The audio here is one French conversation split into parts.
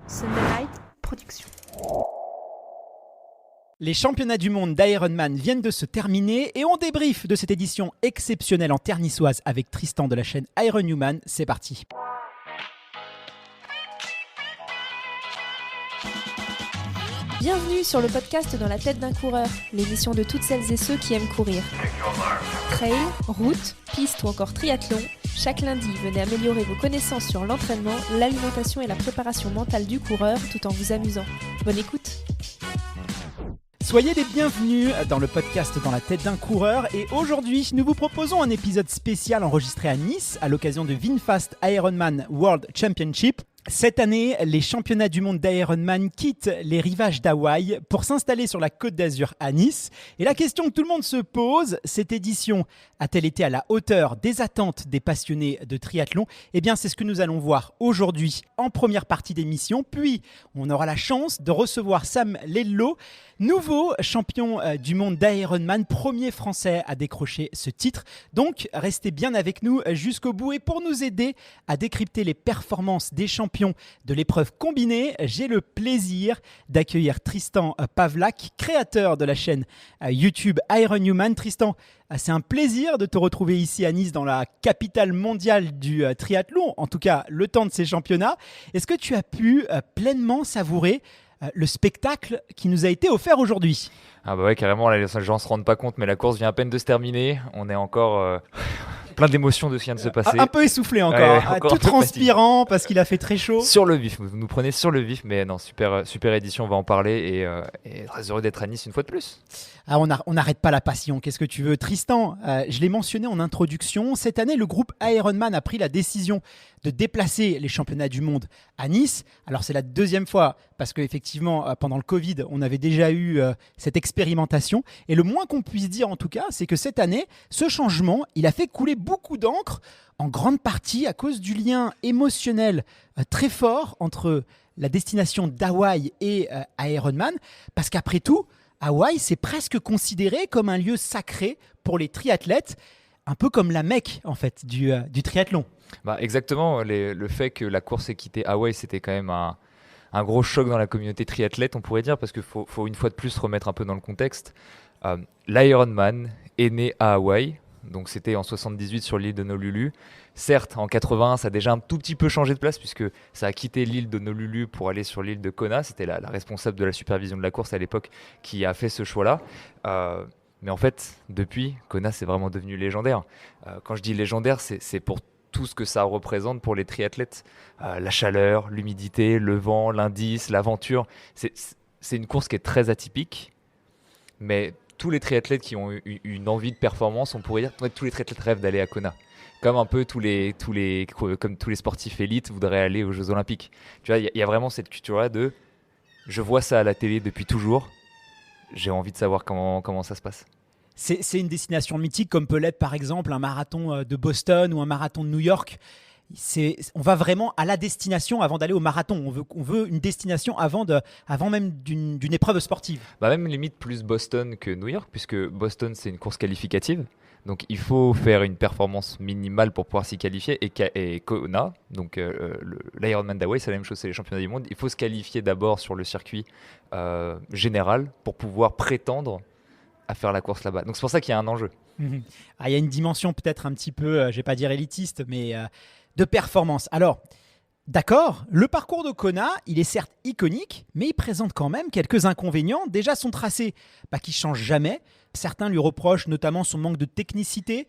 Sunderlight Productions. Les championnats du monde d'Ironman viennent de se terminer et on débrief de cette édition exceptionnelle en terre niçoise avec Tristan de la chaîne Iron Human. C'est parti. Bienvenue sur le podcast Dans la tête d'un coureur, l'émission de toutes celles et ceux qui aiment courir. Trail, route, piste ou encore triathlon, chaque lundi, venez améliorer vos connaissances sur l'entraînement, l'alimentation et la préparation mentale du coureur tout en vous amusant. Bonne écoute. Soyez les bienvenus dans le podcast Dans la tête d'un coureur et aujourd'hui nous vous proposons un épisode spécial enregistré à Nice à l'occasion de VinFast Ironman World Championship. Cette année, les championnats du monde d'Ironman quittent les rivages d'Hawaï pour s'installer sur la Côte d'Azur à Nice. Et la question que tout le monde se pose, cette édition a-t-elle été à la hauteur des attentes des passionnés de triathlon ? Eh bien, c'est ce que nous allons voir aujourd'hui en première partie d'émission. Puis, on aura la chance de recevoir Sam Lello, nouveau champion du monde d'Ironman, premier français à décrocher ce titre. Donc, restez bien avec nous jusqu'au bout. Et pour nous aider à décrypter les performances des champions de l'épreuve combinée, j'ai le plaisir d'accueillir Tristan Pavlak, créateur de la chaîne YouTube Iron Human. Tristan, c'est un plaisir de te retrouver ici à Nice, dans la capitale mondiale du triathlon, en tout cas le temps de ces championnats. Est-ce que tu as pu pleinement savourer le spectacle qui nous a été offert aujourd'hui ? Ah bah ouais, carrément, les gens se rendent pas compte, mais la course vient à peine de se terminer. On est encore plein d'émotions de ce qui vient de se passer. Un peu essoufflé encore, encore tout transpirant parce qu'il a fait très chaud. Sur le vif, vous nous prenez sur le vif, mais non, super édition, on va en parler et très heureux d'être à Nice une fois de plus. Ah, on n'arrête pas la passion, qu'est-ce que tu veux ? Tristan, je l'ai mentionné en introduction, cette année le groupe Ironman a pris la décision de déplacer les championnats du monde à Nice. Alors c'est la deuxième fois parce qu'effectivement pendant le Covid on avait déjà eu cette expérimentation et le moins qu'on puisse dire en tout cas c'est que cette année ce changement il a fait couler beaucoup d'encre en grande partie à cause du lien émotionnel très fort entre la destination d'Hawaï et Ironman parce qu'après tout Hawaï, c'est presque considéré comme un lieu sacré pour les triathlètes, un peu comme la Mecque en fait du triathlon. Bah exactement, le fait que la course ait quitté Hawaï, c'était quand même un gros choc dans la communauté triathlète, on pourrait dire, parce qu'il faut une fois de plus remettre un peu dans le contexte. L'Ironman est né à Hawaï, donc c'était en 78 sur l'île d'Honolulu. Certes, en 81, ça a déjà un tout petit peu changé de place puisque ça a quitté l'île d'Honolulu pour aller sur l'île de Kona. C'était la responsable de la supervision de la course à l'époque qui a fait ce choix-là. Mais en fait, depuis, Kona, c'est vraiment devenu légendaire. Quand je dis légendaire, c'est pour tout ce que ça représente pour les triathlètes. La chaleur, l'humidité, le vent, l'indice, l'aventure. C'est une course qui est très atypique, mais tous les triathlètes qui ont une envie de performance, on pourrait dire que tous les triathlètes rêvent d'aller à Kona. Comme un peu tous les sportifs élites voudraient aller aux Jeux Olympiques. Tu vois, il y a vraiment cette culture-là de je vois ça à la télé depuis toujours, j'ai envie de savoir comment ça se passe. C'est une destination mythique comme peut l'être par exemple un marathon de Boston ou un marathon de New York. On va vraiment à la destination avant d'aller au marathon. On veut une destination avant même d'une épreuve sportive. Bah même limite plus Boston que New York, puisque Boston c'est une course qualificative. Donc il faut faire une performance minimale pour pouvoir s'y qualifier. Et Kona, donc l'Ironman d'Hawaï, c'est la même chose, c'est les championnats du monde. Il faut se qualifier d'abord sur le circuit général pour pouvoir prétendre à faire la course là-bas. Donc c'est pour ça qu'il y a un enjeu. Il y a une dimension peut-être un petit peu, je ne vais pas dire élitiste, mais de performance. Alors, d'accord, le parcours de Kona, il est certes iconique, mais il présente quand même quelques inconvénients. Déjà, son tracé qui ne change jamais. Certains lui reprochent notamment son manque de technicité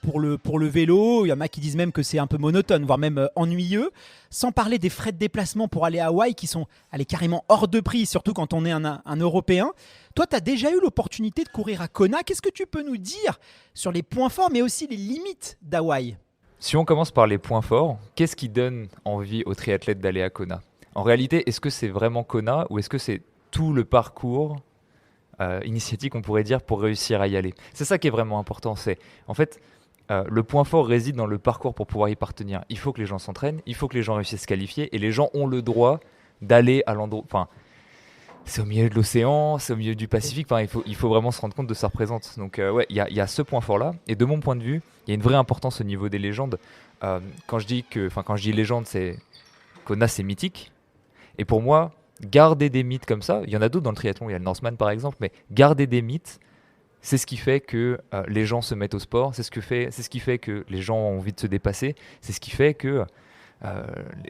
pour le vélo. Il y en a qui disent même que c'est un peu monotone, voire même ennuyeux. Sans parler des frais de déplacement pour aller à Hawaï qui sont carrément hors de prix, surtout quand on est un Européen. Toi, tu as déjà eu l'opportunité de courir à Kona. Qu'est-ce que tu peux nous dire sur les points forts, mais aussi les limites d'Hawaï ? Si on commence par les points forts, qu'est-ce qui donne envie aux triathlètes d'aller à Kona ? En réalité, est-ce que c'est vraiment Kona ou est-ce que c'est tout le parcours initiatique, on pourrait dire, pour réussir à y aller ? C'est ça qui est vraiment important. En fait, le point fort réside dans le parcours pour pouvoir y parvenir. Il faut que les gens s'entraînent, il faut que les gens réussissent à se qualifier et les gens ont le droit d'aller à l'endroit... Enfin, c'est au milieu de l'océan, c'est au milieu du Pacifique. Enfin, il faut vraiment se rendre compte de ce que ça représente. Donc, il y a ce point fort-là. Et de mon point de vue, il y a une vraie importance au niveau des légendes. Quand je dis légende, c'est Kona, c'est mythique. Et pour moi, garder des mythes comme ça, il y en a d'autres dans le triathlon, il y a le Norseman par exemple, mais garder des mythes, c'est ce qui fait que les gens se mettent au sport, c'est ce qui fait que les gens ont envie de se dépasser, c'est ce qui fait que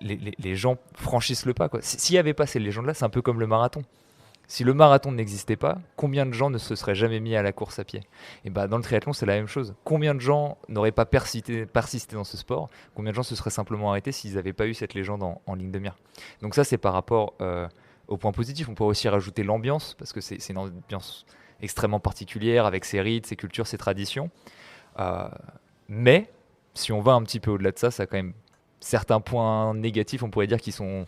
les gens franchissent le pas, quoi. S'il n'y avait pas ces légendes-là, c'est un peu comme le marathon. Si le marathon n'existait pas, combien de gens ne se seraient jamais mis à la course à pied? Et bah, dans le triathlon, c'est la même chose. Combien de gens n'auraient pas persisté dans ce sport? Combien de gens se seraient simplement arrêtés s'ils n'avaient pas eu cette légende en ligne de mire? Donc ça, c'est par rapport au point positif. On pourrait aussi rajouter l'ambiance, parce que c'est une ambiance extrêmement particulière, avec ses rites, ses cultures, ses traditions. Mais, si on va un petit peu au-delà de ça, ça a quand même certains points négatifs, on pourrait dire, qui sont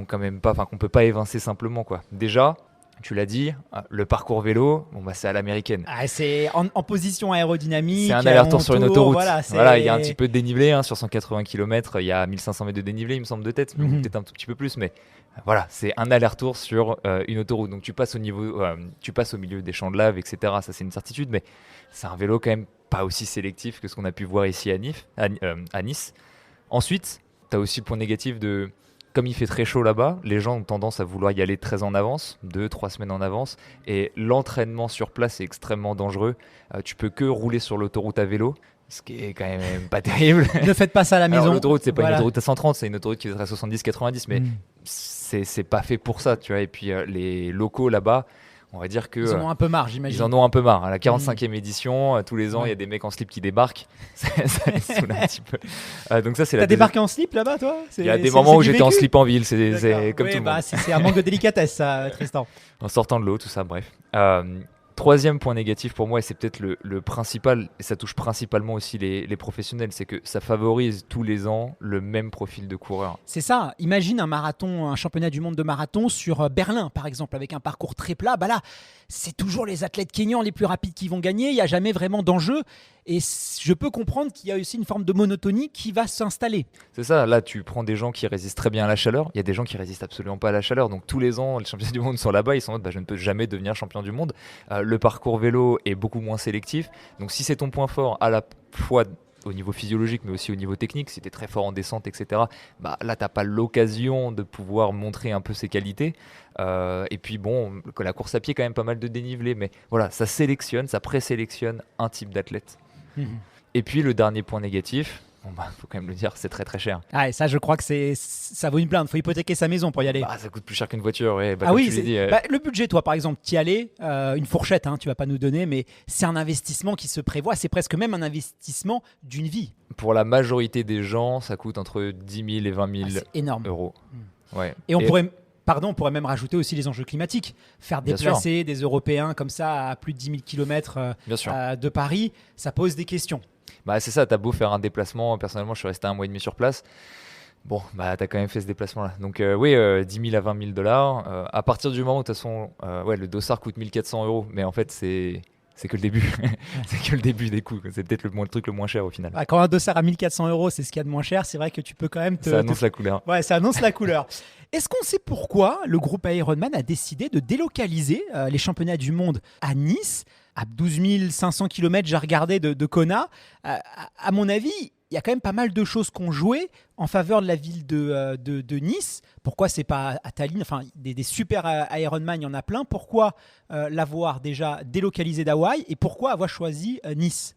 quand même pas, enfin qu'on peut pas évincer simplement, quoi. Déjà, tu l'as dit, le parcours vélo, bon bah c'est à l'américaine. C'est en position aérodynamique. C'est un aller-retour sur une autoroute. Voilà, il y a un petit peu de dénivelé, sur 180 km, il y a 1500 mètres de dénivelé, il me semble, de tête, peut-être un tout petit peu plus, mais voilà, c'est un aller-retour sur une autoroute. Donc tu passes au milieu des champs de lave, etc. Ça, c'est une certitude, mais c'est un vélo quand même pas aussi sélectif que ce qu'on a pu voir ici à Nice. Ensuite, tu as aussi le point négatif de, comme il fait très chaud là-bas, les gens ont tendance à vouloir y aller très en avance, 2-3 semaines en avance, et l'entraînement sur place est extrêmement dangereux. Tu peux que rouler sur l'autoroute à vélo, ce qui est quand même pas terrible. Ne faites pas ça à la maison. Alors, l'autoroute, c'est pas une autoroute à 130, c'est une autoroute qui est à 70-90, mais c'est pas fait pour ça, tu vois. Et puis les locaux là-bas, on va dire que ils en ont un peu marre, j'imagine. Ils en ont un peu marre. À la 45e édition, tous les ans, il y a des mecs en slip qui débarquent. Ça les saoule un petit peu. Donc ça, c'est T'as débarqué en slip là-bas, toi? Il y a des moments où j'étais en slip en ville. C'est comme tout le monde. C'est un manque de délicatesse, ça, Tristan. En sortant de l'eau, tout ça, bref. Troisième point négatif pour moi, et c'est peut-être le principal, et ça touche principalement aussi les professionnels, c'est que ça favorise tous les ans le même profil de coureur. C'est ça. Imagine un marathon, un championnat du monde de marathon sur Berlin, par exemple, avec un parcours très plat. Bah là, c'est toujours les athlètes kényans les plus rapides qui vont gagner. Il n'y a jamais vraiment d'enjeu. Et je peux comprendre qu'il y a aussi une forme de monotonie qui va s'installer. C'est ça, là tu prends des gens qui résistent très bien à la chaleur, il y a des gens qui résistent absolument pas à la chaleur, donc tous les ans les champions du monde sont là-bas, ils sont en mode je ne peux jamais devenir champion du monde. Le parcours vélo est beaucoup moins sélectif, donc si c'est ton point fort à la fois au niveau physiologique mais aussi au niveau technique, si tu es très fort en descente, etc., bah, là tu n'as pas l'occasion de pouvoir montrer un peu ses qualités. Et puis bon, la course à pied quand même pas mal de dénivelé, mais voilà, ça présélectionne un type d'athlète. Et puis le dernier point négatif, faut quand même le dire, c'est très très cher. Ah, et ça, je crois que ça vaut une blinde. Faut hypothéquer sa maison pour y aller. Ça coûte plus cher qu'une voiture, ouais. Oui, le budget, toi, par exemple, t'y allais, une fourchette, tu vas pas nous donner, mais c'est un investissement qui se prévoit. C'est presque même un investissement d'une vie. Pour la majorité des gens, ça coûte entre 10 000 et 20 000 c'est énorme. euros. Ouais. Et on pourrait même rajouter aussi les enjeux climatiques. Faire déplacer des Européens comme ça à plus de 10 000 km de Paris, ça pose des questions. C'est ça, t'as beau faire un déplacement. Personnellement, je suis resté 1 mois et demi sur place. Bon, t'as quand même fait ce déplacement-là. Donc, 10 000 à 20 000 $. À partir du moment où, de toute façon, le dossard coûte 1 400 €, mais en fait, c'est que le début. C'est que le début des coûts. C'est peut-être le truc le moins cher au final. Quand un dossard à 1 400 €, c'est ce qu'il y a de moins cher, c'est vrai que tu peux quand même ça annonce la couleur. Ouais, ça annonce la couleur. Est-ce qu'on sait pourquoi le groupe Ironman a décidé de délocaliser les championnats du monde à Nice, à 12 500 km, j'ai regardé, de Kona? À mon avis, il y a quand même pas mal de choses qui ont joué en faveur de la ville de Nice. Pourquoi c'est pas à Tallinn? Enfin, des super Ironman, il y en a plein. Pourquoi l'avoir déjà délocalisé d'Hawaï et pourquoi avoir choisi Nice?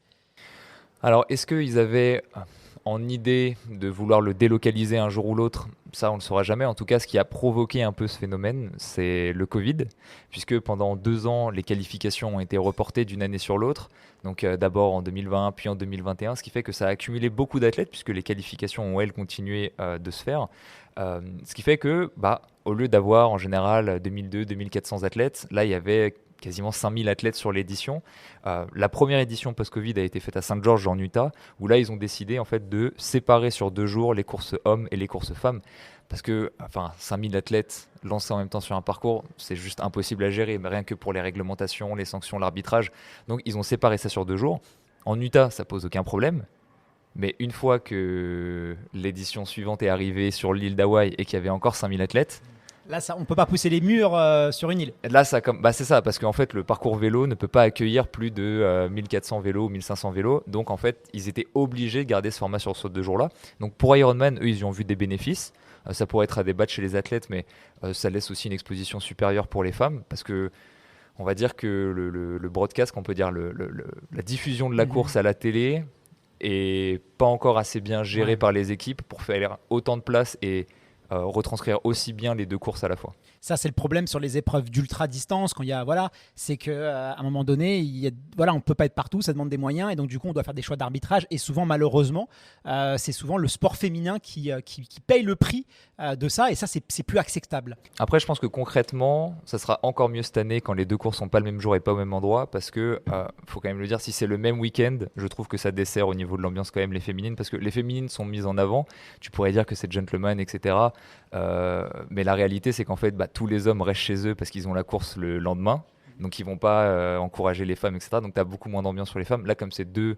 Alors, est-ce qu'ils avaient en idée de vouloir le délocaliser un jour ou l'autre? Ça, on ne le saura jamais. En tout cas, ce qui a provoqué un peu ce phénomène, c'est le Covid, puisque pendant 2 ans, les qualifications ont été reportées d'une année sur l'autre. Donc d'abord en 2020, puis en 2021, ce qui fait que ça a accumulé beaucoup d'athlètes, puisque les qualifications ont, elles, continué de se faire. Ce qui fait que, au lieu d'avoir en général 2200-2400 athlètes, là, il y avait quasiment 5000 athlètes sur l'édition. La première édition post-Covid a été faite à Saint-Georges en Utah, où là, ils ont décidé en fait de séparer sur 2 jours les courses hommes et les courses femmes. Parce que 5000 athlètes lancés en même temps sur un parcours, c'est juste impossible à gérer, mais rien que pour les réglementations, les sanctions, l'arbitrage. Donc, ils ont séparé ça sur 2 jours. En Utah, ça pose aucun problème. Mais une fois que l'édition suivante est arrivée sur l'île d'Hawaï et qu'il y avait encore 5000 athlètes, là, on ne peut pas pousser les murs sur une île. Là, c'est ça, parce qu'en fait, le parcours vélo ne peut pas accueillir plus de 1400 vélos ou 1500 vélos. Donc, en fait, ils étaient obligés de garder ce format sur ces 2 jours-là. Donc, pour Ironman, eux, ils y ont vu des bénéfices. Ça pourrait être à débattre chez les athlètes, mais ça laisse aussi une exposition supérieure pour les femmes, parce que on va dire que le broadcast, on peut dire la diffusion de la course à la télé est pas encore assez bien gérée par les équipes pour faire autant de place et retranscrire aussi bien les deux courses à la fois. Ça, c'est le problème sur les épreuves d'ultra-distance. Quand il y a, c'est qu'à un moment donné, on ne peut pas être partout, ça demande des moyens. Et donc, du coup, on doit faire des choix d'arbitrage. Et souvent, malheureusement, c'est souvent le sport féminin qui paye le prix de ça. Et ça, c'est plus acceptable. Après, je pense que concrètement, ça sera encore mieux cette année quand les deux courses ne sont pas le même jour et pas au même endroit. Parce que, faut quand même le dire, si c'est le même week-end, je trouve que ça dessert au niveau de l'ambiance quand même les féminines. Parce que les féminines sont mises en avant. Tu pourrais dire que c'est gentleman, etc. Mais la réalité, c'est qu'en fait, tous les hommes restent chez eux parce qu'ils ont la course le lendemain, donc ils vont pas encourager les femmes, etc. Donc tu as beaucoup moins d'ambiance sur les femmes. Là, comme c'est deux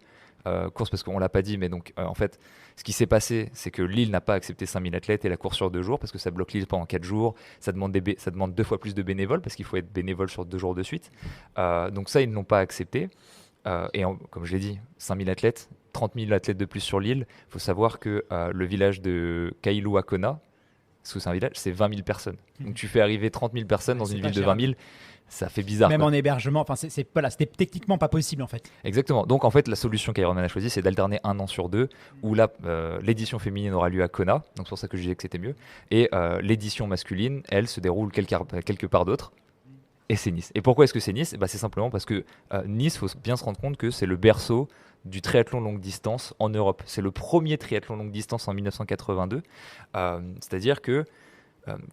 courses, parce qu'on l'a pas dit, mais donc en fait, ce qui s'est passé, c'est que Lille n'a pas accepté 5000 athlètes et la course sur 2 jours, parce que ça bloque Lille pendant 4 jours. Ça demande 2 fois plus de bénévoles, parce qu'il faut être bénévole sur 2 jours de suite. Donc ça, ils ne l'ont pas accepté. Comme je l'ai dit, 5000 athlètes, 30 000 athlètes de plus sur Lille. Il faut savoir que le village de Kailou à Kona, parce que c'est un village, c'est 20 000 personnes. Donc tu fais arriver 30 000 personnes dans une ville de 20 000, ça fait bizarre. Même en hébergement, c'était techniquement pas possible en fait. Exactement. Donc en fait, la solution qu'Ironman a choisie, c'est d'alterner 1 an sur 2, où là, l'édition féminine aura lieu à Kona, donc c'est pour ça que je disais que c'était mieux, et l'édition masculine, elle, se déroule quelque part d'autre. Et c'est Nice. Et pourquoi est-ce que c'est Nice ? C'est simplement parce que Nice, il faut bien se rendre compte que c'est le berceau du triathlon longue distance en Europe. C'est le premier triathlon longue distance en 1982. C'est-à-dire que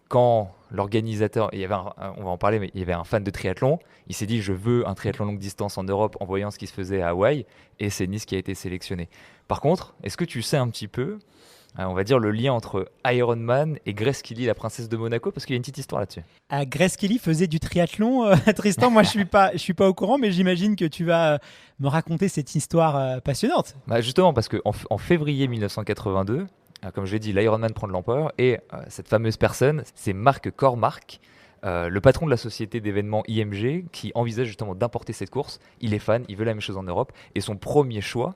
quand l'organisateur, on va en parler, mais il y avait un fan de triathlon, il s'est dit je veux un triathlon longue distance en Europe en voyant ce qui se faisait à Hawaï, et c'est Nice qui a été sélectionné. Par contre, est-ce que tu sais un petit peu, on va dire, le lien entre Ironman et Grace Kelly, la princesse de Monaco, parce qu'il y a une petite histoire là-dessus. Grace Kelly faisait du triathlon. Tristan, moi je suis pas au courant, mais j'imagine que tu vas me raconter cette histoire passionnante. Justement, parce qu'en février 1982, comme je l'ai dit, l'Ironman prend de l'ampleur, et cette fameuse personne, c'est Mark Cormark, le patron de la société d'événements IMG, qui envisage justement d'importer cette course. Il est fan, il veut la même chose en Europe, et son premier choix,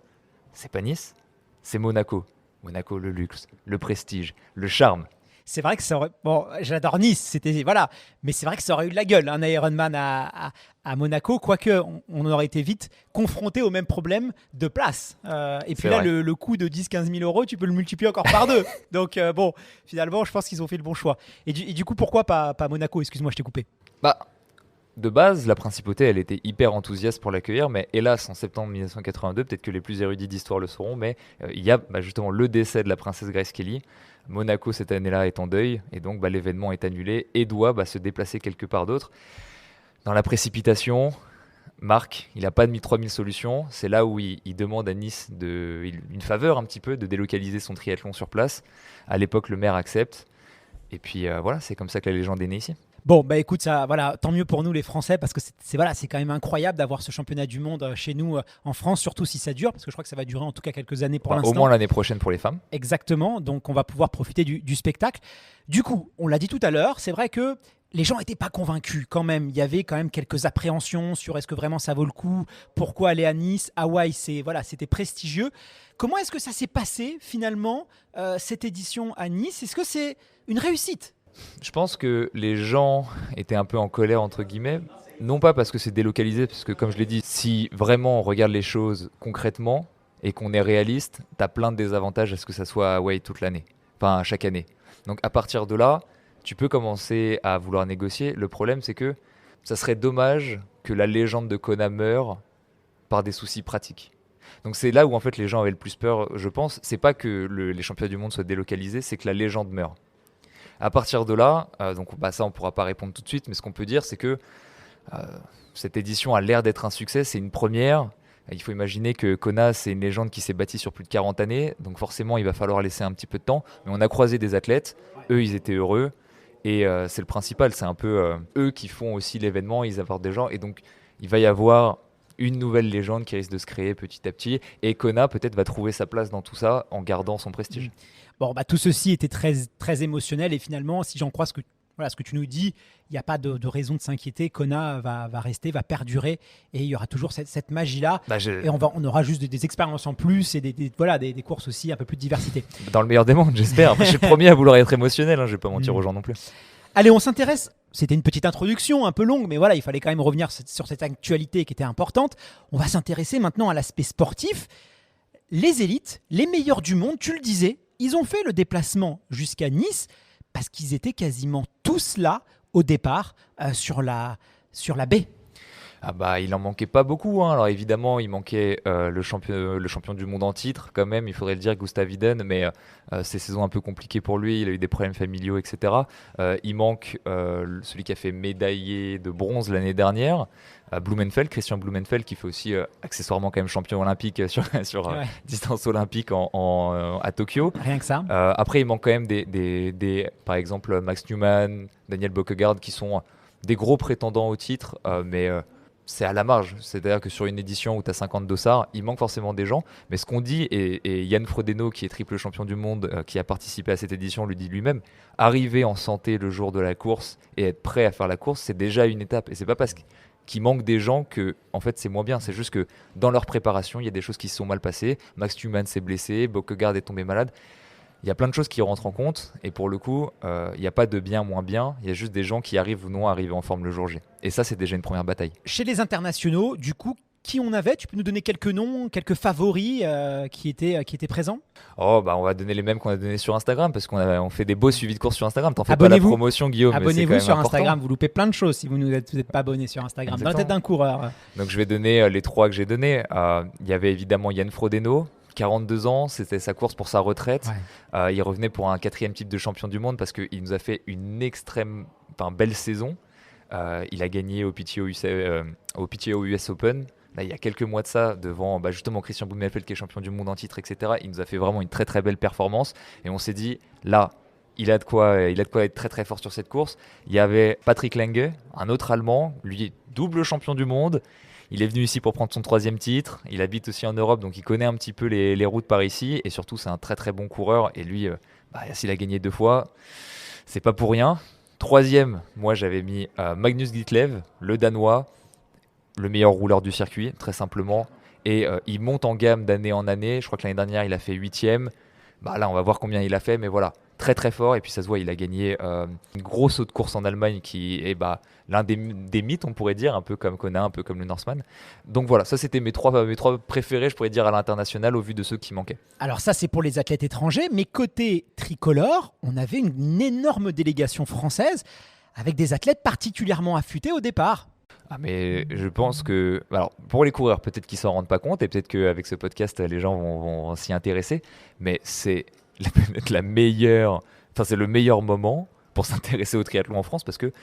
c'est pas Nice, c'est Monaco. Monaco, le luxe, le prestige, le charme. C'est vrai que ça aurait... Bon, j'adore Nice, mais c'est vrai que ça aurait eu de la gueule, un Ironman à Monaco, quoique on aurait été vite confronté au même problème de place. Et puis là, le coût de 10-15 000 euros, tu peux le multiplier encore par 2. Donc finalement, je pense qu'ils ont fait le bon choix. Et du coup, pourquoi pas Monaco ? Excuse-moi, je t'ai coupé. De base, la principauté, elle était hyper enthousiaste pour l'accueillir, mais hélas, en septembre 1982, peut-être que les plus érudits d'histoire le sauront, mais il y a justement le décès de la princesse Grace Kelly. Monaco, cette année-là, est en deuil, et donc l'événement est annulé et doit se déplacer quelque part d'autre. Dans la précipitation, Marc, il n'a pas mis 3000 solutions. C'est là où il demande à Nice une faveur un petit peu, de délocaliser son triathlon sur place. À l'époque, le maire accepte. Et puis c'est comme ça que la légende est née ici. Bon, écoute, tant mieux pour nous les Français, parce que c'est quand même incroyable d'avoir ce championnat du monde chez nous en France, surtout si ça dure, parce que je crois que ça va durer en tout cas quelques années pour l'instant. Au moins l'année prochaine pour les femmes. Exactement, donc on va pouvoir profiter du spectacle. Du coup, on l'a dit tout à l'heure, c'est vrai que les gens n'étaient pas convaincus quand même. Il y avait quand même quelques appréhensions sur est-ce que vraiment ça vaut le coup, pourquoi aller à Nice, Hawaï, c'était prestigieux. Comment est-ce que ça s'est passé finalement, cette édition à Nice ? Est-ce que c'est une réussite ? Je pense que les gens étaient un peu en colère, entre guillemets, non pas parce que c'est délocalisé, parce que comme je l'ai dit, si vraiment on regarde les choses concrètement et qu'on est réaliste, t'as plein de désavantages à ce que ça soit à Hawaï toute l'année, enfin chaque année. Donc à partir de là, tu peux commencer à vouloir négocier. Le problème, c'est que ça serait dommage que la légende de Kona meure par des soucis pratiques. Donc c'est là où en fait les gens avaient le plus peur, je pense. C'est pas que les championnats du monde soient délocalisés, c'est que la légende meurt. À partir de là, ça on pourra pas répondre tout de suite, mais ce qu'on peut dire, c'est que cette édition a l'air d'être un succès, c'est une première. Il faut imaginer que Kona, c'est une légende qui s'est bâtie sur plus de 40 années, donc forcément il va falloir laisser un petit peu de temps. Mais on a croisé des athlètes, eux ils étaient heureux, et c'est le principal, c'est un peu eux qui font aussi l'événement, ils apportent des gens, et donc il va y avoir une nouvelle légende qui risque de se créer petit à petit, et Kona peut-être va trouver sa place dans tout ça en gardant son prestige. Bon, tout ceci était très, très émotionnel, et finalement, si j'en crois ce que voilà, ce que tu nous dis, il n'y a pas de raison de s'inquiéter. Kona va rester, va perdurer, et il y aura toujours cette magie-là. Et on aura juste des expériences en plus et des courses aussi un peu plus de diversité. Dans le meilleur des mondes, j'espère. Je suis le premier à vouloir être émotionnel, je ne vais pas mentir aux gens non plus. Allez, on s'intéresse. C'était une petite introduction un peu longue, mais voilà, il fallait quand même revenir sur cette actualité qui était importante. On va s'intéresser maintenant à l'aspect sportif. Les élites, les meilleurs du monde, tu le disais, ils ont fait le déplacement jusqu'à Nice parce qu'ils étaient quasiment tous là au départ sur la baie. Ah bah, il en manquait pas beaucoup. Alors évidemment, il manquait le champion du monde en titre quand même, il faudrait le dire, Gustav Iden, mais ces saisons un peu compliquées pour lui, il a eu des problèmes familiaux, etc. Il manque celui qui a fait médaillé de bronze l'année dernière, Blumenfeld, Christian Blumenfeld, qui fait aussi accessoirement quand même champion olympique sur distance olympique à Tokyo. Rien que ça. Après, il manque quand même des par exemple Max Newman, Daniel Bøkkegaard, qui sont des gros prétendants au titre, mais c'est à la marge. C'est-à-dire que sur une édition où tu as 50 dossards, il manque forcément des gens. Mais ce qu'on dit, et Yann Frodeno, qui est triple champion du monde, qui a participé à cette édition, le dit lui-même, arriver en santé le jour de la course et être prêt à faire la course, c'est déjà une étape. Et c'est pas parce qu'il manque des gens que en fait c'est moins bien. C'est juste que dans leur préparation, il y a des choses qui se sont mal passées. Max Newman s'est blessé, Bøkkegaard est tombé malade. Il y a plein de choses qui rentrent en compte, et pour le coup, il n'y a pas de bien moins bien, il y a juste des gens qui arrivent ou non à arriver en forme le jour J. Et ça, c'est déjà une première bataille. Chez les internationaux, du coup, qui on avait? Tu peux nous donner quelques noms, quelques favoris qui étaient présents? On va donner les mêmes qu'on a donnés sur Instagram, parce qu'on fait des beaux suivis de courses sur Instagram. T'en fais pas la promotion, Guillaume. Abonnez-vous sur important. Instagram, vous loupez plein de choses si vous n'êtes pas abonné sur Instagram. Exactement. Dans la tête d'un coureur. Donc je vais donner les trois que j'ai donnés. Il y avait évidemment Yann Frodeno, 42 ans, c'était sa course pour sa retraite. Ouais. Il revenait pour un 4e titre de champion du monde parce qu'il nous a fait une belle saison. Il a gagné au PTO US Open. Là, il y a quelques mois de ça, devant justement Christian Blumenfeld qui est champion du monde en titre, etc. Il nous a fait vraiment une très très belle performance. Et on s'est dit, là, il a de quoi être très très fort sur cette course. Il y avait Patrick Lange, un autre Allemand, lui double champion du monde. Il est venu ici pour prendre son 3e titre. Il habite aussi en Europe, donc il connaît un petit peu les routes par ici. Et surtout, c'est un très très bon coureur. Et lui, s'il a gagné 2 fois, c'est pas pour rien. 3e, moi j'avais mis Magnus Ditlev, le Danois, le meilleur rouleur du circuit, très simplement. Et il monte en gamme d'année en année. Je crois que l'année dernière, il a fait 8e. Là, on va voir combien il a fait, mais voilà, très très fort. Et puis ça se voit, il a gagné une grosse haute course en Allemagne qui est l'un des mythes, on pourrait dire, un peu comme Kona, un peu comme le Norseman. Donc voilà, ça c'était mes trois préférés, je pourrais dire, à l'international au vu de ceux qui manquaient. Alors ça, c'est pour les athlètes étrangers, mais côté tricolore, on avait une énorme délégation française avec des athlètes particulièrement affûtés au départ. Mais je pense que, alors pour les coureurs, peut-être qu'ils s'en rendent pas compte et peut-être qu'avec ce podcast, les gens vont s'y intéresser, mais c'est peut-être c'est le meilleur moment pour s'intéresser au triathlon en France parce que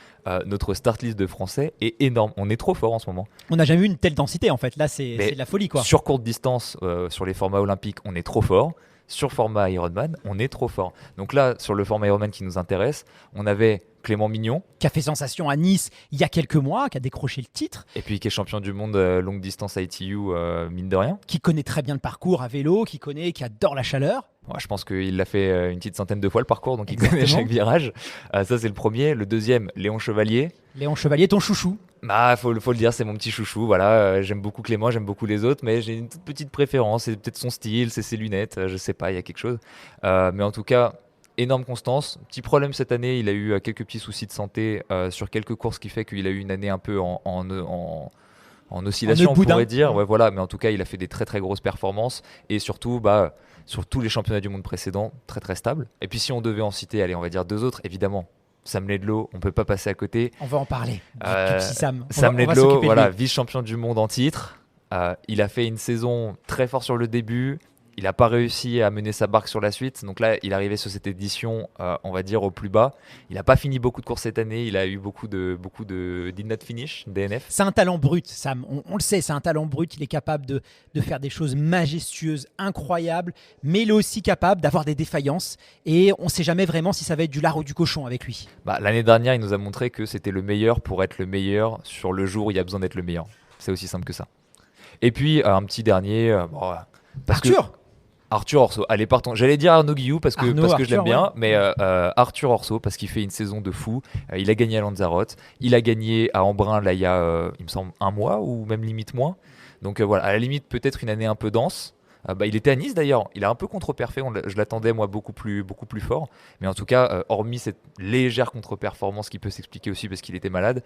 notre start list de Français est énorme. On est trop fort en ce moment. On n'a jamais eu une telle densité en fait. Là, c'est de la folie, quoi. Sur courte distance, sur les formats olympiques, on est trop fort. Sur format Ironman, on est trop fort. Donc là, sur le format Ironman qui nous intéresse, on avait Clément Mignon, qui a fait sensation à Nice il y a quelques mois, qui a décroché le titre. Et puis qui est champion du monde longue distance ITU, mine de rien. Qui connaît très bien le parcours à vélo, qui adore la chaleur. Ouais, je pense qu'il l'a fait une petite centaine de fois le parcours, donc il connaît chaque virage. Ça, c'est le premier. Le deuxième, Léon Chevalier. Léon Chevalier, ton chouchou. Faut le dire, c'est mon petit chouchou. Voilà, j'aime beaucoup Clément, j'aime beaucoup les autres, mais j'ai une toute petite préférence. C'est peut-être son style, c'est ses lunettes, je sais pas, il y a quelque chose. Mais en tout cas, énorme constance. Petit problème cette année, il a eu quelques petits soucis de santé sur quelques courses, qui fait qu'il a eu une année un peu en oscillation, on pourrait dire. Ouais, voilà, mais en tout cas, il a fait des très très grosses performances et surtout, sur tous les championnats du monde précédents, très très stable. Et puis si on devait en citer, allez, on va dire 2 autres, évidemment. Sam Laidlow, on peut pas passer à côté. On va en parler. Du petit Sam. Sam Laidlow, voilà, vice-champion du monde en titre. Il a fait une saison très forte sur le début. Il n'a pas réussi à mener sa barque sur la suite. Donc là, il est arrivé sur cette édition, on va dire, au plus bas. Il n'a pas fini beaucoup de courses cette année. Il a eu beaucoup de did not finish, DNF. C'est un talent brut, Sam. On le sait, c'est un talent brut. Il est capable de faire des choses majestueuses, incroyables. Mais il est aussi capable d'avoir des défaillances. Et on ne sait jamais vraiment si ça va être du lard ou du cochon avec lui. L'année dernière, il nous a montré que c'était le meilleur pour être le meilleur sur le jour où il y a besoin d'être le meilleur. C'est aussi simple que ça. Et puis, un petit dernier... Arthur Arthur Orso, allez partons. J'allais dire Arnaud Guillou parce que je l'aime bien, ouais. mais Arthur Orso parce qu'il fait une saison de fou. Il a gagné à Lanzarote, il a gagné à Embrun là il y a, il me semble, un mois ou même limite moins. Donc voilà, à la limite peut-être une année un peu dense. Il était à Nice d'ailleurs, il a un peu contre-perfait, je l'attendais moi beaucoup plus fort. Mais en tout cas, hormis cette légère contre-performance qui peut s'expliquer aussi parce qu'il était malade,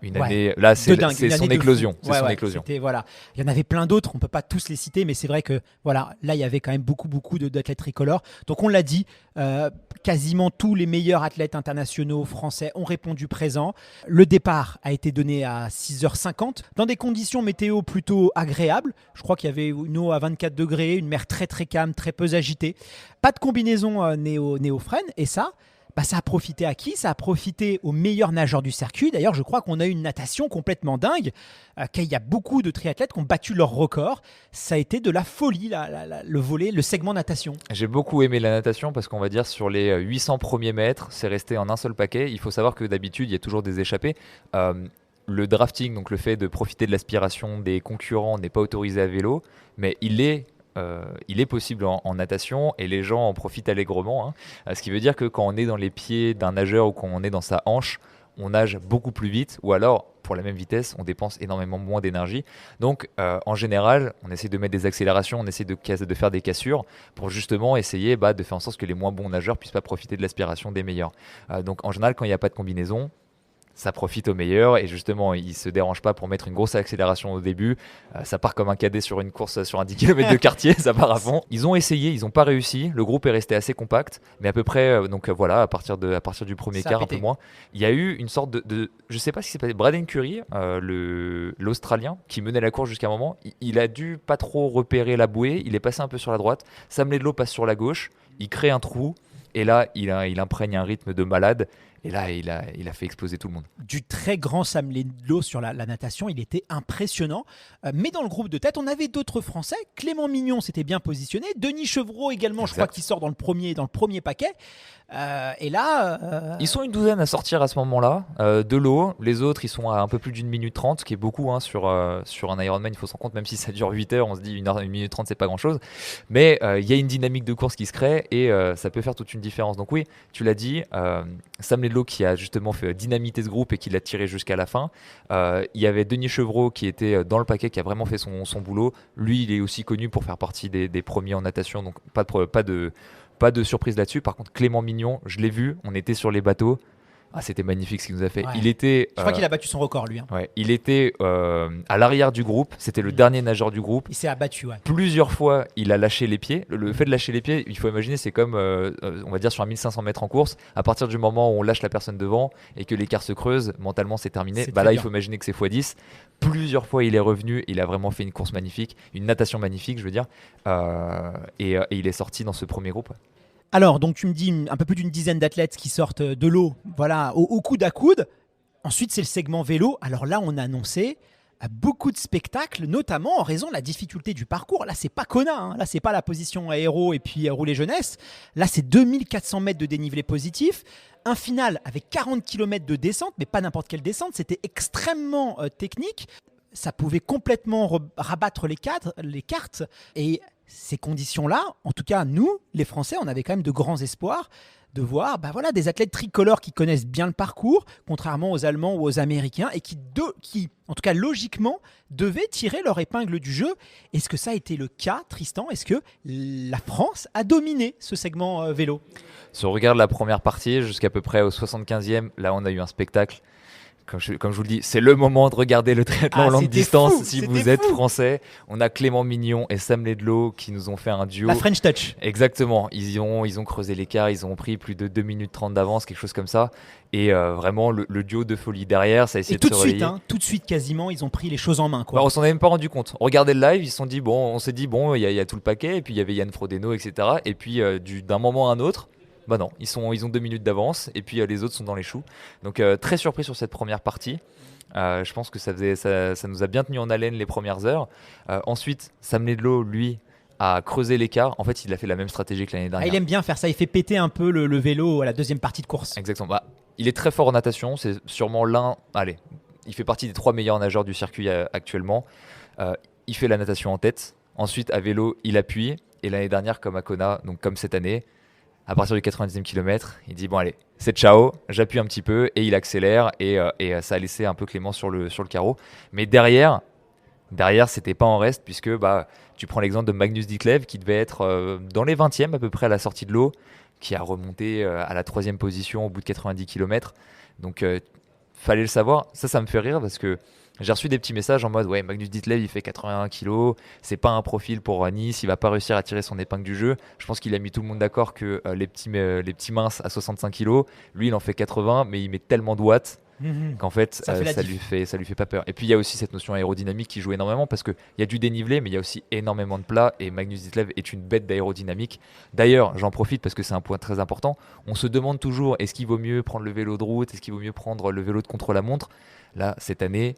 une année, là c'est son éclosion. C'est son éclosion. Voilà. Il y en avait plein d'autres, on ne peut pas tous les citer, mais c'est vrai que voilà, là il y avait quand même beaucoup d'athlètes tricolores. Donc on l'a dit, quasiment tous les meilleurs athlètes internationaux français ont répondu présent. Le départ a été donné à 6h50 dans des conditions météo plutôt agréables. Je crois qu'il y avait une eau à 24 degrés, une mer très très calme, très peu agitée. Pas de combinaison néo-frêne et ça a profité à qui ? Ça a profité aux meilleurs nageurs du circuit. D'ailleurs, je crois qu'on a eu une natation complètement dingue. Il y a beaucoup de triathlètes qui ont battu leur record. Ça a été de la folie, le volet, le segment natation. J'ai beaucoup aimé la natation parce qu'on va dire sur les 800 premiers mètres, c'est resté en un seul paquet. Il faut savoir que d'habitude, il y a toujours des échappées. Le drafting, donc le fait de profiter de l'aspiration des concurrents, n'est pas autorisé à vélo, mais il est possible en natation et les gens en profitent allègrement. Ce qui veut dire que quand on est dans les pieds d'un nageur ou quand on est dans sa hanche, on nage beaucoup plus vite ou alors pour la même vitesse, on dépense énormément moins d'énergie. Donc en général, on essaie de mettre des accélérations, on essaie de faire des cassures pour justement essayer de faire en sorte que les moins bons nageurs puissent pas profiter de l'aspiration des meilleurs. Donc en général, quand il n'y a pas de combinaison, ça profite aux meilleurs et justement ils se dérangent pas pour mettre une grosse accélération au début. Ça part comme un cadet sur une course sur un 10 km de quartier, ça part à fond. Ils ont essayé, ils n'ont pas réussi. Le groupe est resté assez compact, mais à peu près voilà, à partir du premier ça quart, un peu moins, il y a eu une sorte de je sais pas si c'est passé, Braden Curry, l'Australien qui menait la course jusqu'à un moment, il a dû pas trop repérer la bouée, il est passé un peu sur la droite. Sam Laidlow passe sur la gauche, il crée un trou et là il imprègne un rythme de malade. Et là, il a fait exploser tout le monde. Du très grand Sam Laidlow sur la natation, il était impressionnant. Mais dans le groupe de tête, on avait d'autres Français. Clément Mignon s'était bien positionné. Denis Chevreau également, je crois qu'il sort dans le premier paquet. Et là... Ils sont une douzaine à sortir à ce moment-là de l'eau. Les autres, ils sont à un peu plus d'une minute 30, ce qui est beaucoup sur un Ironman, il faut s'en compte. Même si ça dure 8 heures, on se dit 1 minute 30, c'est pas grand-chose. Mais il y a une dynamique de course qui se crée et ça peut faire toute une différence. Donc oui, tu l'as dit, Sam Laidlow qui a justement fait dynamiter ce groupe et qui l'a tiré jusqu'à la fin. Il y avait Denis Chevreau qui était dans le paquet, qui a vraiment fait son boulot. Lui, il est aussi connu pour faire partie des premiers en natation, donc pas de surprise là-dessus. Par contre, Clément Mignon, je l'ai vu, on était sur les bateaux. C'était magnifique ce qu'il nous a fait. Ouais. Je crois qu'il a battu son record, lui. Ouais, il était à l'arrière du groupe. C'était le dernier nageur du groupe. Il s'est abattu, ouais. Plusieurs fois, il a lâché les pieds. Le fait de lâcher les pieds, il faut imaginer, c'est comme, on va dire, sur un 1500 mètres en course. À partir du moment où on lâche la personne devant et que l'écart se creuse, mentalement, c'est terminé. Là, il faut imaginer que c'est x10. Plusieurs fois, il est revenu. Il a vraiment fait une course magnifique, une natation magnifique, je veux dire. Et il est sorti dans ce premier groupe. Alors, donc tu me dis un peu plus d'une dizaine d'athlètes qui sortent de l'eau, voilà, au coude à coude. Ensuite, c'est le segment vélo. Alors là, on a annoncé beaucoup de spectacles, notamment en raison de la difficulté du parcours. Là, c'est pas Kona, là, c'est pas la position aéro et puis rouler jeunesse. Là, c'est 2400 mètres de dénivelé positif. Un final avec 40 km de descente, mais pas n'importe quelle descente. C'était extrêmement technique. Ça pouvait complètement rabattre les cartes. Et ces conditions-là, en tout cas, nous, les Français, on avait quand même de grands espoirs de voir des athlètes tricolores qui connaissent bien le parcours, contrairement aux Allemands ou aux Américains, et qui, en tout cas logiquement, devaient tirer leur épingle du jeu. Est-ce que ça a été le cas, Tristan ? Est-ce que la France a dominé ce segment vélo ? Si on regarde la première partie, jusqu'à peu près au 75e, là on a eu un spectacle. Comme je vous le dis, c'est le moment de regarder le triathlon longue distance. Si vous êtes français, on a Clément Mignon et Sam Laidlow qui nous ont fait un duo. La French Touch. Exactement. Ils ont creusé l'écart, ils ont pris plus de 2 minutes 30 d'avance, quelque chose comme ça. Et vraiment, le duo de folie derrière, ça a essayé de se relayer. Tout de suite, quasiment, ils ont pris les choses en main. On s'en avait même pas rendu compte. On regardait le live, on s'est dit, il y a tout le paquet. Et puis, il y avait Yann Frodeno, etc. Et puis, d'un moment à un autre, non, ils ont 2 minutes d'avance et puis les autres sont dans les choux. Donc très surpris sur cette première partie. Je pense que ça nous a bien tenu en haleine les premières heures. Ensuite, Sam Laidlow, lui, a creusé l'écart. En fait, il a fait la même stratégie que l'année dernière. Il aime bien faire ça, il fait péter un peu le vélo à la deuxième partie de course. Exactement. Il est très fort en natation, c'est sûrement il fait partie des 3 meilleurs nageurs du circuit actuellement. Il fait la natation en tête. Ensuite, à vélo, il appuie. Et l'année dernière, comme à Kona, donc comme cette année, à partir du 90e kilomètre, il dit bon allez, c'est ciao, j'appuie un petit peu et il accélère et ça a laissé un peu Clément sur le carreau. Mais derrière, c'était pas en reste puisque tu prends l'exemple de Magnus Ditlev qui devait être dans les 20e à peu près à la sortie de l'eau, qui a remonté à la 3e position au bout de 90 km. Donc fallait le savoir. Ça me fait rire parce que j'ai reçu des petits messages en mode ouais, Magnus Ditlev il fait 81 kg, c'est pas un profil pour Nice, il va pas réussir à tirer son épingle du jeu. Je pense qu'il a mis tout le monde d'accord que les petits minces à 65 kg, lui il en fait 80, mais il met tellement de watts qu'en fait ça lui fait pas peur. Et puis il y a aussi cette notion aérodynamique qui joue énormément parce qu'il y a du dénivelé mais il y a aussi énormément de plats et Magnus Ditlev est une bête d'aérodynamique. D'ailleurs j'en profite parce que c'est un point très important, on se demande toujours est-ce qu'il vaut mieux prendre le vélo de route, est-ce qu'il vaut mieux prendre le vélo de contre-la-montre. Là cette année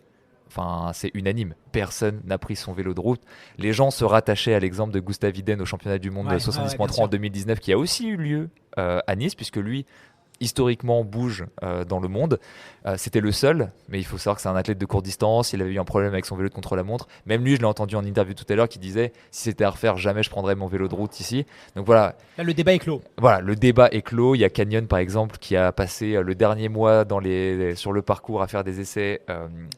c'est unanime. Personne n'a pris son vélo de route. Les gens se rattachaient à l'exemple de Gustav Iden au championnat du monde de 70.3 en 2019 qui a aussi eu lieu à Nice puisque lui historiquement bouge dans le monde. C'était le seul, mais il faut savoir que c'est un athlète de courte distance, il avait eu un problème avec son vélo de contre-la-montre. Même lui, je l'ai entendu en interview tout à l'heure, qui disait si c'était à refaire, jamais je prendrais mon vélo de route ici. Donc voilà. Là, le débat est clos. Voilà, le débat est clos. Il y a Canyon, par exemple, qui a passé le dernier mois sur le parcours à faire des essais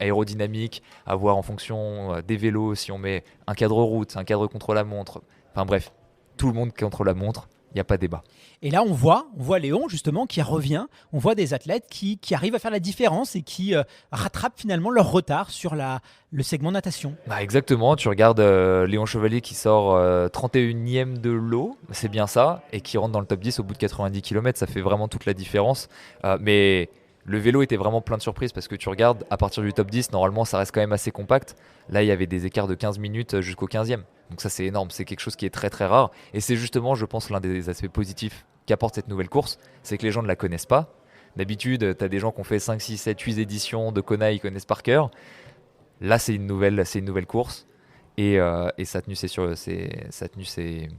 aérodynamiques, à voir en fonction des vélos, si on met un cadre route, un cadre contre-la-montre. Enfin bref, tout le monde contre la montre. Il n'y a pas de débat. Et là, on voit Léon, justement, qui revient. On voit des athlètes qui arrivent à faire la différence et qui rattrapent finalement leur retard sur le segment natation. Exactement. Tu regardes Léon Chevalier qui sort 31e de l'eau, c'est bien ça, et qui rentre dans le top 10 au bout de 90 km. Ça fait vraiment toute la différence. Mais le vélo était vraiment plein de surprises parce que tu regardes, à partir du top 10, normalement, ça reste quand même assez compact. Là, il y avait des écarts de 15 minutes jusqu'au 15e. Donc ça, c'est énorme. C'est quelque chose qui est très, très rare. Et c'est justement, je pense, l'un des aspects positifs qu'apporte cette nouvelle course. C'est que les gens ne la connaissent pas. D'habitude, tu as des gens qui ont fait 5, 6, 7, 8 éditions de Kona, ils connaissent par cœur. Là, c'est une nouvelle course. Et ça a tenu ses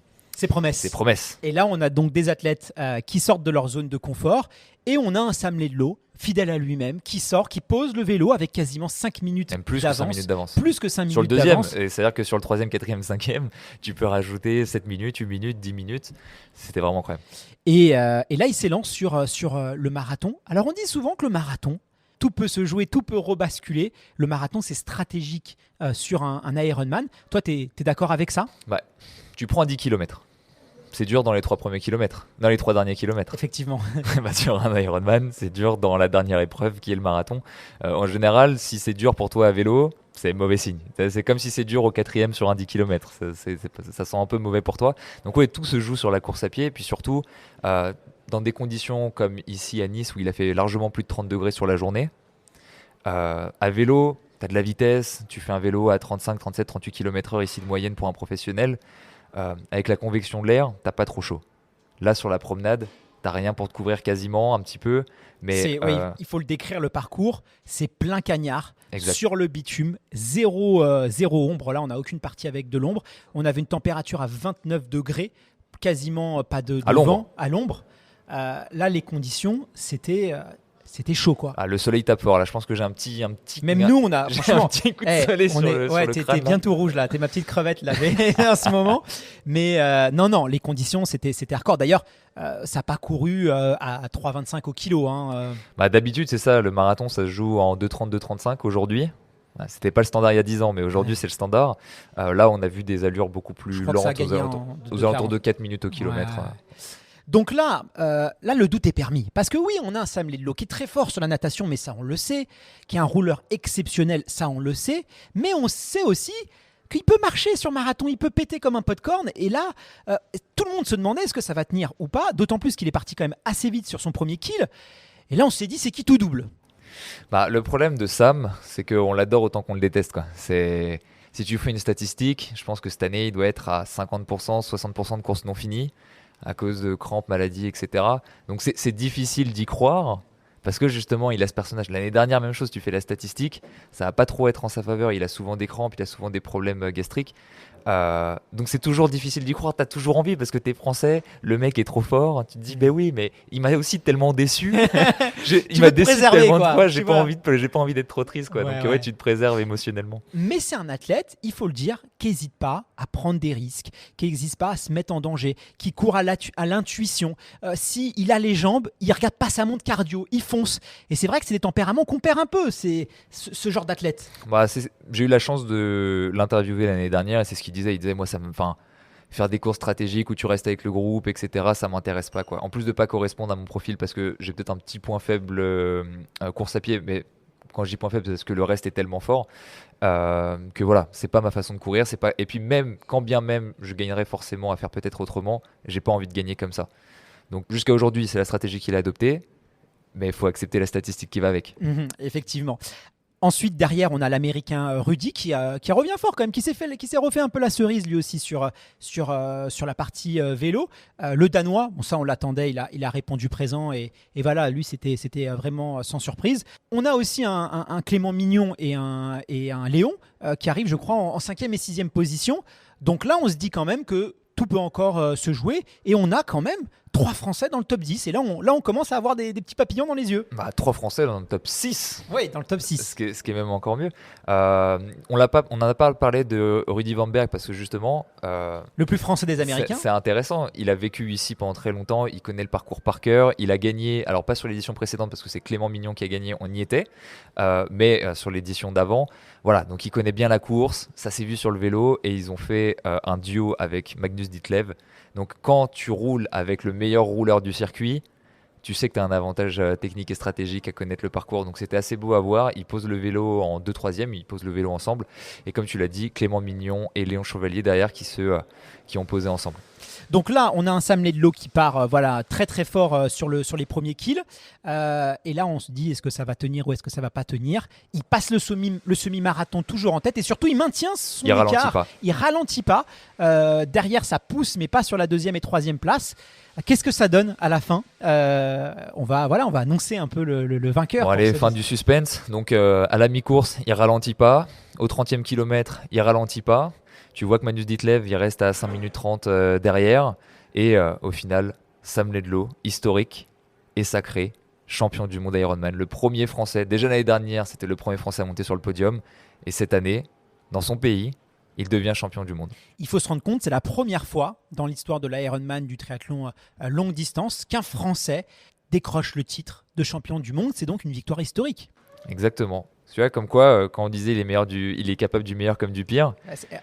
promesses. Et là, on a donc des athlètes qui sortent de leur zone de confort. Et on a un Sam Laidlow, fidèle à lui-même, qui pose le vélo avec quasiment 5 minutes Même plus d'avance. Que 5 minutes d'avance. Plus que 5 minutes sur le deuxième, d'avance. c'est-à-dire que sur le 3e, 4e, 5e, tu peux rajouter 7 minutes, 8 minutes, 10 minutes. C'était vraiment incroyable. Et là, il s'élance sur le marathon. Alors, on dit souvent que le marathon, tout peut se jouer, tout peut rebasculer. Le marathon, c'est stratégique sur un Ironman. Toi, tu es d'accord avec ça ? Tu prends 10 km. C'est dur dans les 3 premiers kilomètres, dans les 3 derniers kilomètres. Effectivement. Sur un Ironman, c'est dur dans la dernière épreuve qui est le marathon. En général, si c'est dur pour toi à vélo, c'est mauvais signe. C'est comme si c'est dur au 4e sur un 10 km. Ça sent un peu mauvais pour toi. Donc ouais, tout se joue sur la course à pied. Et puis surtout, dans des conditions comme ici à Nice, où il a fait largement plus de 30 degrés sur la journée, à vélo, tu as de la vitesse. Tu fais un vélo à 35, 37, 38 km/h ici de moyenne pour un professionnel. Avec la convection de l'air, t'as pas trop chaud. Là, sur la promenade, t'as rien pour te couvrir quasiment, un petit peu. Mais il faut le décrire, le parcours. C'est plein cagnard, exact. Sur le bitume, zéro ombre. Là, on n'a aucune partie avec de l'ombre. On avait une température à 29 degrés, quasiment pas de vent à l'ombre. Là, les conditions, c'était chaud, quoi. Le soleil tape fort. Là, je pense que j'ai un petit. Même nous, on a franchement un petit coup de soleil sur le crâne. T'es bien tout rouge là. T'es ma petite crevette là en ce moment. Mais non, les conditions, c'était hardcore. D'ailleurs, ça n'a pas couru à 3,25 au kilo. D'habitude, c'est ça. Le marathon, ça se joue en 2,30, 2,35 aujourd'hui. C'était pas le standard il y a 10 ans, mais aujourd'hui c'est le standard. Là, on a vu des allures beaucoup plus lentes, aux alentours de 4 minutes au kilomètre. Ouais. Donc là, le doute est permis. Parce que oui, on a un Sam Laidlow qui est très fort sur la natation, mais ça on le sait, qui est un rouleur exceptionnel, ça on le sait, mais on sait aussi qu'il peut marcher sur marathon, il peut péter comme un popcorn. Et là, tout le monde se demandait est-ce que ça va tenir ou pas, d'autant plus qu'il est parti quand même assez vite sur son premier kill. Et là, on s'est dit c'est qui tout double. Le problème de Sam, c'est qu'on l'adore autant qu'on le déteste, quoi. Si tu fais une statistique, je pense que cette année, il doit être à 50%, 60% de courses non finies, à cause de crampes, maladies, etc. Donc c'est difficile d'y croire, parce que justement, il a ce personnage. L'année dernière, même chose, tu fais la statistique, ça va pas trop être en sa faveur. Il a souvent des crampes, il a souvent des problèmes gastriques. Donc c'est toujours difficile d'y croire, t'as toujours envie parce que t'es français, le mec est trop fort, tu te dis ben oui mais il m'a aussi tellement déçu, il m'a déçu tellement de fois, j'ai pas envie d'être trop triste quoi. Donc ouais, tu te préserves émotionnellement. Mais c'est un athlète, il faut le dire, qui n'hésite pas à prendre des risques, qui n'hésite pas à se mettre en danger, qui court à l'intuition. S'il a les jambes, il regarde pas sa montre cardio, il fonce. Et c'est vrai que c'est des tempéraments qu'on perd un peu, c'est ce genre d'athlète. J'ai eu la chance de l'interviewer l'année dernière et c'est ce qu'il disait. Il disait moi faire des courses stratégiques où tu restes avec le groupe, etc., ça m'intéresse pas quoi. En plus de pas correspondre à mon profil parce que j'ai peut-être un petit point faible course à pied, mais quand je dis point faible c'est parce que le reste est tellement fort que voilà, c'est pas ma façon de courir, c'est pas. Et puis même quand bien même je gagnerais forcément à faire peut-être autrement, j'ai pas envie de gagner comme ça. Donc jusqu'à aujourd'hui c'est la stratégie qu'il a adoptée, mais il faut accepter la statistique qui va avec. Effectivement. Ensuite, derrière, on a l'Américain Rudy qui revient fort quand même, qui s'est refait un peu la cerise lui aussi sur la partie vélo. Le Danois, bon ça on l'attendait, il a répondu présent et voilà, lui c'était vraiment sans surprise. On a aussi un Clément Mignon et un Léon qui arrivent, je crois, en 5e et 6e position. Donc là, on se dit quand même que tout peut encore se jouer et on a quand même 3 Français dans le top 10 et là on commence à avoir des petits papillons dans les yeux. 3 Français dans le top 6. Oui, dans le top 6. Ce qui est même encore mieux. On n'en a pas parlé de Rudy Van Berg parce que justement... le plus français des Américains. C'est intéressant. Il a vécu ici pendant très longtemps. Il connaît le parcours par cœur. Il a gagné, alors pas sur l'édition précédente parce que c'est Clément Mignon qui a gagné, on y était, mais sur l'édition d'avant. Voilà, donc il connaît bien la course. Ça s'est vu sur le vélo et ils ont fait un duo avec Magnus Ditlev. Donc quand tu roules avec le meilleur rouleur du circuit, tu sais que tu as un avantage technique et stratégique à connaître le parcours. Donc c'était assez beau à voir. Ils posent le vélo en 2/3, ils posent le vélo ensemble. Et comme tu l'as dit, Clément Mignon et Léon Chevalier derrière qui ont posé ensemble. Donc là, on a un Sam Laidlaw qui part très très fort sur les premiers kills. Et là, on se dit, est-ce que ça va tenir ou est-ce que ça va pas tenir? Il passe le semi-marathon toujours en tête et surtout, il maintient son écart. Il ralentit pas. Derrière, ça pousse, mais pas sur la 2e et 3e place. Qu'est-ce que ça donne à la fin? On va annoncer un peu le vainqueur. Bon, allez, fin du suspense. Donc à la mi-course, il ralentit pas. Au 30e kilomètre, il ralentit pas. Tu vois que Magnus Ditlev, il reste à 5 minutes 30 derrière. Et au final, Sam Laidlaw, historique et sacré, champion du monde Ironman. Le premier Français, déjà l'année dernière, c'était le premier Français à monter sur le podium. Et cette année, dans son pays, il devient champion du monde. Il faut se rendre compte, c'est la première fois dans l'histoire de l'Ironman, du triathlon longue distance, qu'un Français décroche le titre de champion du monde. C'est donc une victoire historique. Exactement. Tu vois, comme quoi, quand on disait il est capable du meilleur comme du pire.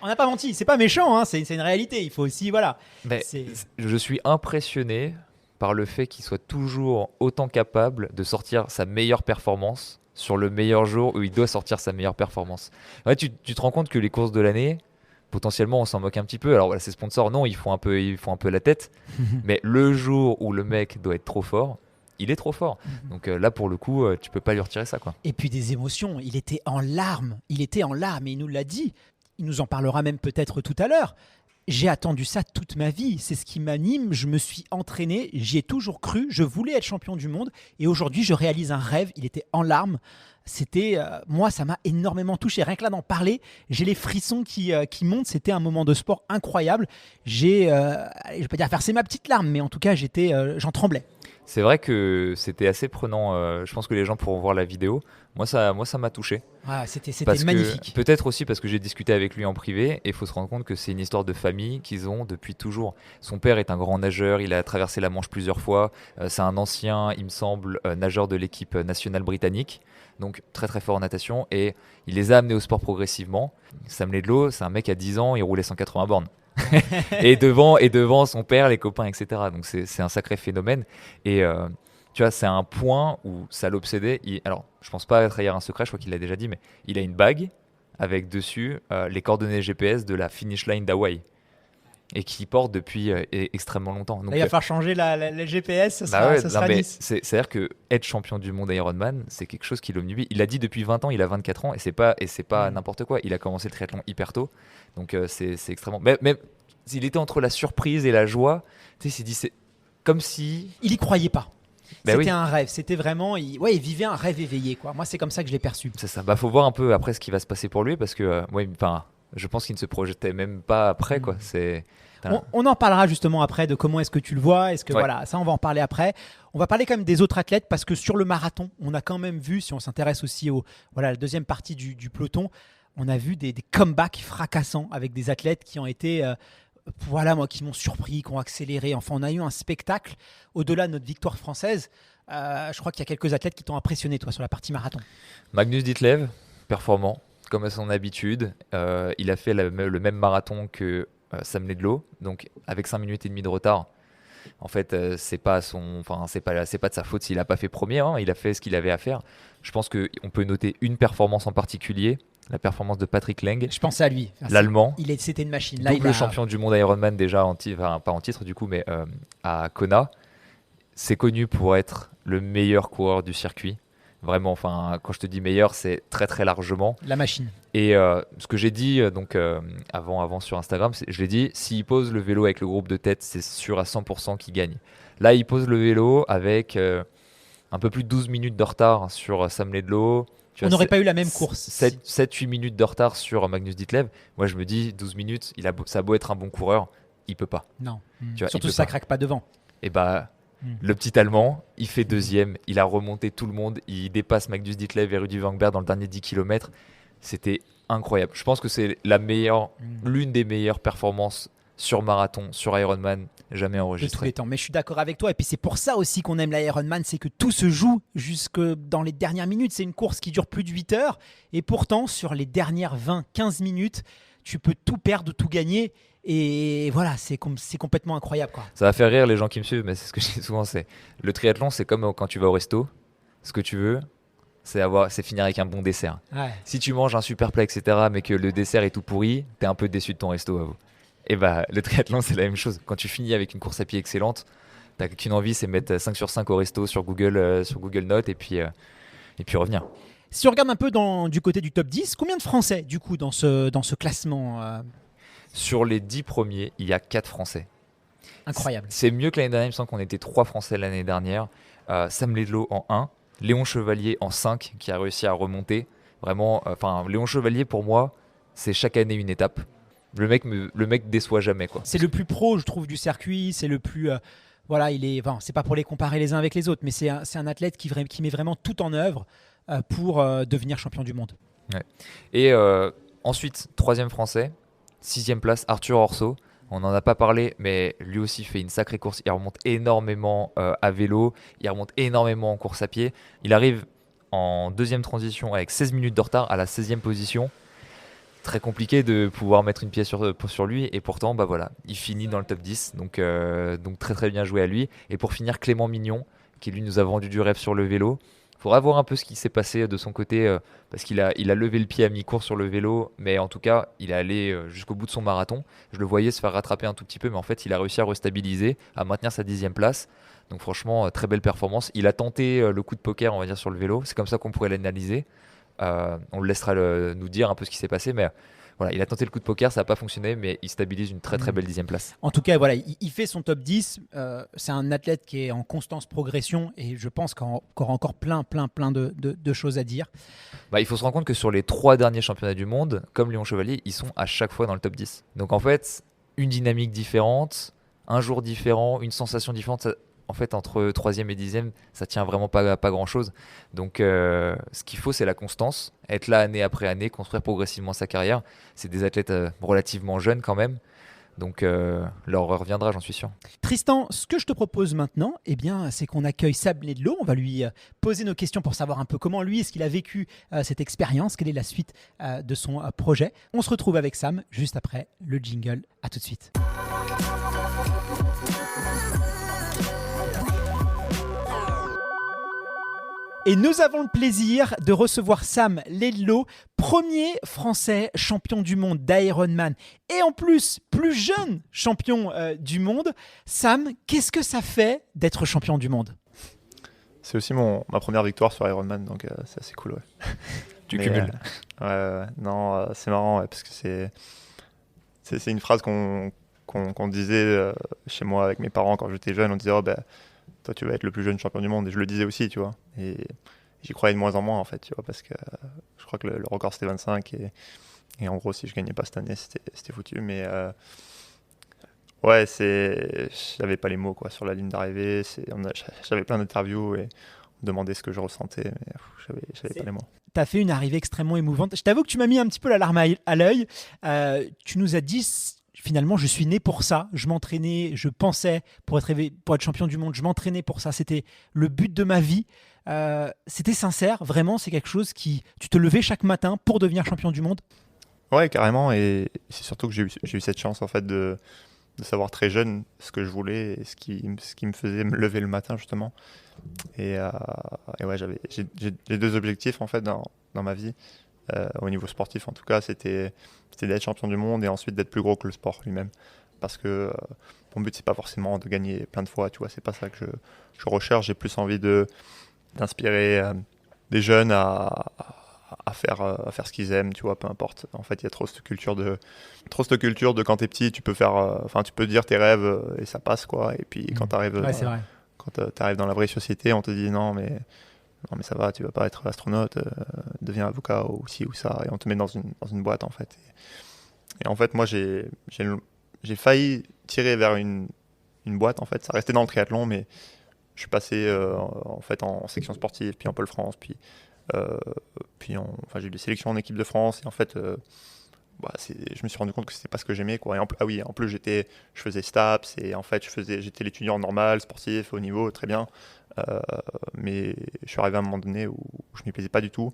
On n'a pas menti, c'est pas méchant, hein, c'est une réalité. Il faut aussi, voilà. Je suis impressionné par le fait qu'il soit toujours autant capable de sortir sa meilleure performance sur le meilleur jour où il doit sortir sa meilleure performance. Ouais, tu te rends compte que les courses de l'année, potentiellement, on s'en moque un petit peu. Alors voilà, ces sponsors, non, ils font un peu la tête. Mais le jour où le mec doit être trop fort, il est trop fort. Donc là, pour le coup, tu peux pas lui retirer ça, quoi. Et puis des émotions. Il était en larmes. Et il nous l'a dit. Il nous en parlera même peut-être tout à l'heure. J'ai attendu ça toute ma vie. C'est ce qui m'anime. Je me suis entraîné. J'y ai toujours cru. Je voulais être champion du monde. Et aujourd'hui, je réalise un rêve. Il était en larmes. C'était, moi, ça m'a énormément touché. Rien que là d'en parler, j'ai les frissons qui montent. C'était un moment de sport incroyable. Je vais pas dire verser ma petite larme, mais en tout cas, j'en tremblais. C'est vrai que c'était assez prenant. Je pense que les gens pourront voir la vidéo. Moi, ça m'a touché. Ouais, c'était magnifique. Peut-être aussi parce que j'ai discuté avec lui en privé et il faut se rendre compte que c'est une histoire de famille qu'ils ont depuis toujours. Son père est un grand nageur, il a traversé la Manche plusieurs fois. C'est un ancien, il me semble, nageur de l'équipe nationale britannique. Donc très très fort en natation et il les a amenés au sport progressivement. Sam Laidlaw, c'est un mec à 10 ans, il roulait 180 bornes. et devant son père, les copains, etc. Donc c'est un sacré phénomène. Et tu vois, c'est un point où ça l'obsédait. Alors, je pense pas trahir un secret, je crois qu'il l'a déjà dit, mais il a une bague avec dessus les coordonnées GPS de la finish line d'Hawaï et qui porte depuis extrêmement longtemps. Donc, là, il va falloir changer la GPS, ça sera Nice. C'est-à-dire que être champion du monde Ironman, c'est quelque chose qui l'obnubile. Il l'a dit depuis 20 ans, il a 24 ans et c'est pas n'importe quoi. Il a commencé le triathlon hyper tôt, donc c'est extrêmement. Même s'il était entre la surprise et la joie, tu sais, il s'est dit c'est comme si il y croyait pas. C'était un rêve, c'était vraiment, il vivait un rêve éveillé, quoi. Moi, c'est comme ça que je l'ai perçu. C'est ça. Faut voir un peu après ce qui va se passer pour lui parce que Je pense qu'il ne se projetait même pas après, quoi. On en parlera justement après de comment est-ce que tu le vois. Est-ce que voilà, ça on va en parler après. On va parler quand même des autres athlètes parce que sur le marathon, on a quand même vu, si on s'intéresse aussi la deuxième partie du peloton, on a vu des comebacks fracassants avec des athlètes qui ont été, qui m'ont surpris, qui ont accéléré. Enfin, on a eu un spectacle au-delà de notre victoire française. Je crois qu'il y a quelques athlètes qui t'ont impressionné, toi, sur la partie marathon. Magnus Ditlev, performant, comme à son habitude. Il a fait le même marathon que Sam Laidlow, donc avec 5 minutes et demie de retard. En fait, c'est pas de sa faute s'il n'a pas fait premier. Il a fait ce qu'il avait à faire. Je pense qu'on peut noter une performance en particulier, la performance de Patrick Leng. Je pensais à lui. L'Allemand. C'était une machine. Double champion du monde Ironman déjà, pas en titre du coup, mais à Kona. C'est connu pour être le meilleur coureur du circuit. Vraiment, quand je te dis meilleur, c'est très très largement. La machine. Et ce que j'ai dit avant sur Instagram, je l'ai dit, s'il pose le vélo avec le groupe de tête, c'est sûr à 100% qu'il gagne. Là, il pose le vélo avec un peu plus de 12 minutes de retard sur Sam Laidlow. On n'aurait pas eu la même course. 7-8 minutes de retard sur Magnus Ditlev. Moi, je me dis, 12 minutes, ça a beau être un bon coureur, il peut pas. Non. Surtout ça craque pas devant. Et le petit Allemand, il fait deuxième, il a remonté tout le monde, il dépasse Magnus Ditlev et Rudy Vangberg dans le dernier 10 km. C'était incroyable. Je pense que c'est l'une des meilleures performances sur marathon, sur Ironman, jamais enregistrées. De tous les temps. Mais je suis d'accord avec toi. Et puis c'est pour ça aussi qu'on aime l'Ironman, c'est que tout se joue jusque dans les dernières minutes. C'est une course qui dure plus de 8 heures. Et pourtant, sur les dernières 20-15 minutes, tu peux tout perdre ou tout gagner. Et voilà, c'est complètement incroyable, quoi. Ça va faire rire les gens qui me suivent, mais c'est ce que je dis souvent, c'est le triathlon, c'est comme quand tu vas au resto. Ce que tu veux, c'est finir avec un bon dessert. Ouais. Si tu manges un super plat, etc., mais que le dessert est tout pourri, t'es un peu déçu de ton resto, avoue. Et le triathlon, c'est la même chose. Quand tu finis avec une course à pied excellente, t'as qu'une envie, c'est mettre 5 sur 5 au resto sur Google Notes et puis revenir. Si on regarde un peu du côté du top 10, combien de Français, du coup, dans ce classement Sur les 10 premiers, il y a 4 Français. Incroyable. C'est mieux que l'année dernière, il me semble qu'on était 3 Français l'année dernière. Sam Laidlow en 1, Léon Chevalier en 5, qui a réussi à remonter. Vraiment, Léon Chevalier, pour moi, c'est chaque année une étape. Le mec déçoit jamais, quoi. C'est le plus pro, je trouve, du circuit. C'est le plus... c'est pas pour les comparer les uns avec les autres, mais c'est un athlète qui met vraiment tout en œuvre pour devenir champion du monde. Ouais. Et ensuite, 3e Français, 6e place, Arthur Orso. On n'en a pas parlé, mais lui aussi fait une sacrée course. Il remonte énormément à vélo, il remonte énormément en course à pied. Il arrive en 2e transition avec 16 minutes de retard à la 16e position. Très compliqué de pouvoir mettre une pièce sur lui, et pourtant il finit dans le top 10, donc très très bien joué à lui. Et pour finir, Clément Mignon, qui lui nous a vendu du rêve sur le vélo. Il faudra voir un peu ce qui s'est passé de son côté, parce qu'il a levé le pied à mi-course sur le vélo, mais en tout cas il est allé jusqu'au bout de son marathon. Je le voyais se faire rattraper un tout petit peu, mais en fait il a réussi à restabiliser, à maintenir sa 10e place. Donc franchement, très belle performance. Il a tenté le coup de poker, on va dire, sur le vélo. C'est comme ça qu'on pourrait l'analyser. On le laissera nous dire un peu ce qui s'est passé, mais voilà, il a tenté le coup de poker, ça n'a pas fonctionné, mais il stabilise une très très belle 10e place. En tout cas, voilà, il fait son top 10. C'est un athlète qui est en constante progression, et je pense qu'il y aura encore plein de choses à dire. Il faut se rendre compte que sur les 3 derniers championnats du monde, comme Léon Chevalier, ils sont à chaque fois dans le top 10. Donc en fait, une dynamique différente, un jour différent, une sensation différente. En fait, entre 3e et 10e, ça tient vraiment pas grand-chose. Donc, ce qu'il faut, c'est la constance. Être là année après année, construire progressivement sa carrière. C'est des athlètes relativement jeunes quand même. Donc, leur reviendra, j'en suis sûr. Tristan, ce que je te propose maintenant, c'est qu'on accueille Sam Laidlow. On va lui poser nos questions pour savoir un peu comment lui, est-ce qu'il a vécu cette expérience, quelle est la suite de son projet. On se retrouve avec Sam juste après le jingle. À tout de suite. Et nous avons le plaisir de recevoir Sam Laidlow, premier Français champion du monde d'Ironman et en plus jeune champion du monde. Sam, qu'est-ce que ça fait d'être champion du monde ? C'est aussi ma première victoire sur Ironman, donc c'est assez cool. Ouais. Tu cumules. Non, c'est marrant parce que c'est une phrase qu'on disait chez moi avec mes parents quand j'étais jeune. On disait toi tu vas être le plus jeune champion du monde, et je le disais aussi, tu vois, et j'y croyais de moins en moins en fait, tu vois, parce que je crois que le record c'était 25 et Et en gros, si je gagnais pas cette année, c'était foutu. Mais ouais, j'avais pas les mots quoi, sur la ligne d'arrivée. J'avais plein d'interviews et on me demandait ce que je ressentais, mais j'avais pas les mots. Tu as fait une arrivée extrêmement émouvante. Je t'avoue que tu m'as mis un petit peu la larme à l'œil. Tu nous as dit, finalement, je suis né pour ça. Je m'entraînais, je pensais, pour être champion du monde, je m'entraînais pour ça. C'était le but de ma vie. C'était sincère, vraiment, c'est quelque chose qui... Tu te levais chaque matin pour devenir champion du monde? Ouais, carrément. Et c'est surtout que j'ai eu cette chance en fait de savoir très jeune ce que je voulais et ce qui me faisait me lever le matin justement. Et ouais, j'ai 2 objectifs en fait dans ma vie, au niveau sportif en tout cas, c'était d'être champion du monde et ensuite d'être plus gros que le sport lui-même. Parce que mon but c'est pas forcément de gagner plein de fois, tu vois, c'est pas ça que je recherche. J'ai plus envie d'inspirer des jeunes à faire ce qu'ils aiment, tu vois, peu importe. En fait, il y a trop cette culture de quand t'es petit, tu peux tu peux dire tes rêves et ça passe quoi. Et puis quand t'arrives dans la vraie société, on te dit non mais ça va, tu vas pas être astronaute, deviens avocat ou ci ou ça, et on te met dans une boîte en fait. Et en fait, moi j'ai failli tirer vers une boîte en fait. Ça restait dans le triathlon, mais je suis passé en fait en section sportive, puis en Pôle France, puis j'ai eu des sélections en équipe de France et en fait je me suis rendu compte que c'était pas ce que j'aimais quoi. Et en plus je faisais STAPS et en fait j'étais l'étudiant normal, sportif, haut niveau, très bien, mais je suis arrivé à un moment donné où je m'y plaisais pas du tout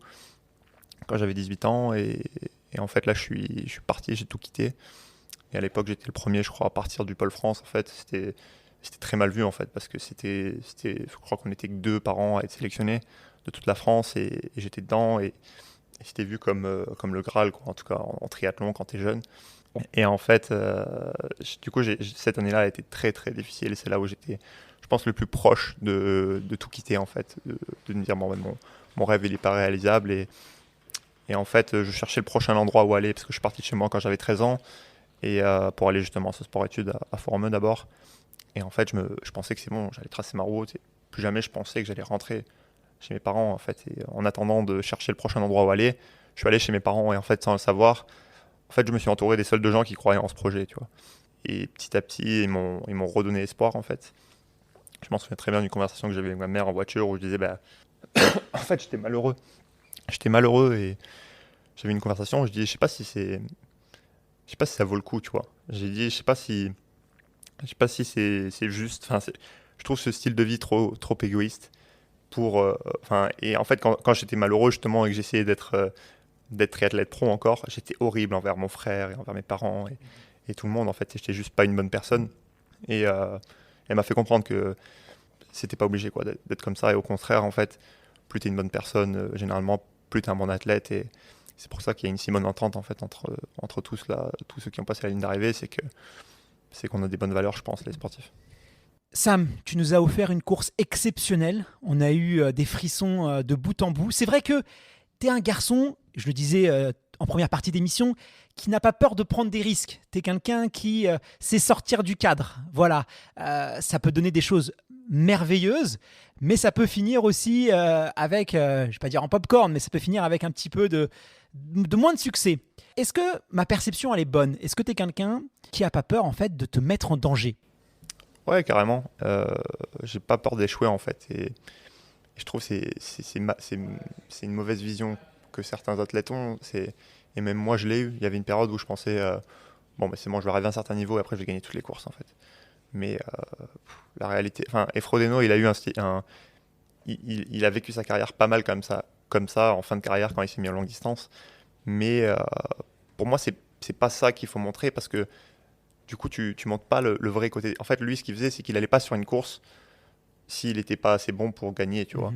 quand j'avais 18 ans et en fait là je suis parti, j'ai tout quitté. Et à l'époque j'étais le premier je crois à partir du Pôle France en fait. C'était très mal vu en fait parce que je crois qu'on était que 2 par an à être sélectionnés de toute la France et j'étais dedans et c'était vu comme le Graal quoi, en tout cas en triathlon quand t'es jeune. Et en fait du coup cette année-là a été très très difficile et c'est là où j'étais je pense le plus proche de tout quitter en fait, de me dire bon, mon rêve il est pas réalisable et en fait je cherchais le prochain endroit où aller parce que je suis parti de chez moi quand j'avais 13 ans et pour aller justement à ce sport-études à Formeux d'abord. Et en fait je pensais que c'est bon, j'allais tracer ma route et plus jamais je pensais que j'allais rentrer chez mes parents en fait. Et en attendant de chercher le prochain endroit où aller, je suis allé chez mes parents et en fait sans le savoir, en fait je me suis entouré des seuls de gens qui croyaient en ce projet, tu vois. Et petit à petit ils m'ont redonné espoir en fait. Je m'en souviens très bien d'une conversation que j'avais avec ma mère en voiture où je disais en fait j'étais malheureux et j'avais une conversation où je dis je sais pas si ça vaut le coup, tu vois. J'ai dit je sais pas si c'est juste, je trouve ce style de vie trop égoïste. Et en fait quand j'étais malheureux justement et que j'essayais d'être triathlète pro encore, j'étais horrible envers mon frère et envers mes parents et tout le monde en fait, j'étais juste pas une bonne personne et elle m'a fait comprendre que c'était pas obligé quoi d'être comme ça et au contraire en fait plus t'es une bonne personne généralement plus t'es un bon athlète et c'est pour ça qu'il y a une si bonne entente en fait entre tous ceux qui ont passé la ligne d'arrivée, c'est qu'on a des bonnes valeurs je pense les sportifs. Sam, tu nous as offert une course exceptionnelle. On a eu des frissons de bout en bout. C'est vrai que tu es un garçon, je le disais en première partie d'émission, qui n'a pas peur de prendre des risques. Tu es quelqu'un qui sait sortir du cadre. Voilà, ça peut donner des choses merveilleuses, mais ça peut finir aussi avec, je ne vais pas dire en popcorn, mais ça peut finir avec un petit peu de moins de succès. Est-ce que ma perception, elle est bonne? Est-ce que tu es quelqu'un qui n'a pas peur en fait de te mettre en danger? Ouais, carrément. J'ai pas peur d'échouer en fait. Et je trouve que c'est une mauvaise vision que certains athlètes ont. Et même moi, je l'ai eu. Il y avait une période où je pensais c'est bon, je vais arriver à un certain niveau et après je vais gagner toutes les courses en fait. Mais la réalité, Efrodeno, il a eu il a vécu sa carrière pas mal comme ça en fin de carrière quand il s'est mis en longue distance. Mais pour moi, c'est pas ça qu'il faut montrer parce que du coup, tu montres pas le vrai côté. En fait, lui, ce qu'il faisait, c'est qu'il allait pas sur une course s'il n'était pas assez bon pour gagner, tu vois.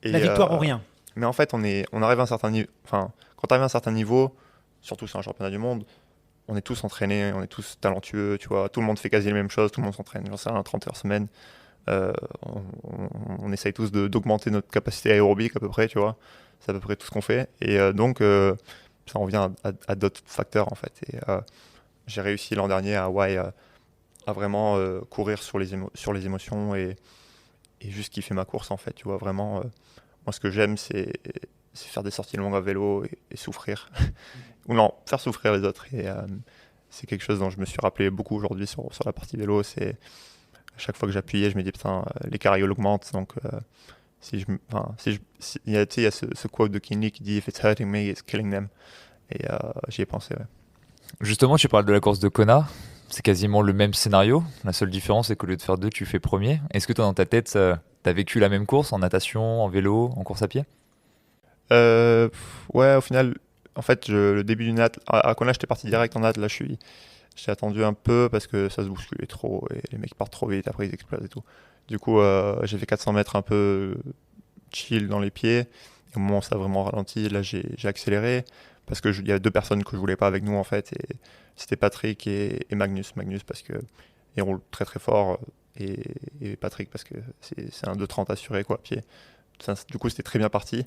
Et, la victoire ou rien. Mais en fait, on arrive à un certain niveau. Enfin, quand tu arrives à un certain niveau, surtout sur un championnat du monde, on est tous entraînés, on est tous talentueux, tu vois. Tout le monde fait quasi les mêmes choses, tout le monde s'entraîne. J'en sais rien, 30 heures semaine. On essaye tous d'augmenter notre capacité aérobique à peu près, tu vois. C'est à peu près tout ce qu'on fait. Et donc, ça revient à d'autres facteurs, en fait. Et j'ai réussi l'an dernier à Hawaï à vraiment courir sur les émotions et juste kiffer ma course, en fait. Tu vois, vraiment, moi, ce que j'aime, c'est c'est faire des sorties longues à vélo et souffrir. Ou non, faire souffrir les autres. Et c'est quelque chose dont je me suis rappelé beaucoup aujourd'hui sur la partie vélo. C'est à chaque fois que j'appuyais, je me dis putain, l'écart il augmente. Donc il y a ce quote de Kinley qui dit If it's hurting me, it's killing them. Et j'y ai pensé, ouais. Justement, tu parles de la course de Kona. C'est quasiment le même scénario. La seule différence, c'est qu'au lieu de faire 2, tu fais premier. Est-ce que toi, dans ta tête, tu as vécu la même course en natation, en vélo, en course à pied? Ouais, au final, en fait, le début du nat, à Kona, j'étais parti direct en nat. Là, j'ai attendu un peu parce que ça se bousculait trop et les mecs partent trop vite, après ils explosent et tout. Du coup, j'ai fait 400 mètres un peu chill dans les pieds. Et au moment où ça a vraiment ralenti, là, j'ai accéléré parce qu'il y a 2 personnes que je voulais pas avec nous, en fait. Et c'était Patrick et Magnus. Magnus, parce qu'il roule très très fort. Et Patrick, parce que c'est un 2,30 assuré, quoi, à pied. Du coup, c'était très bien parti.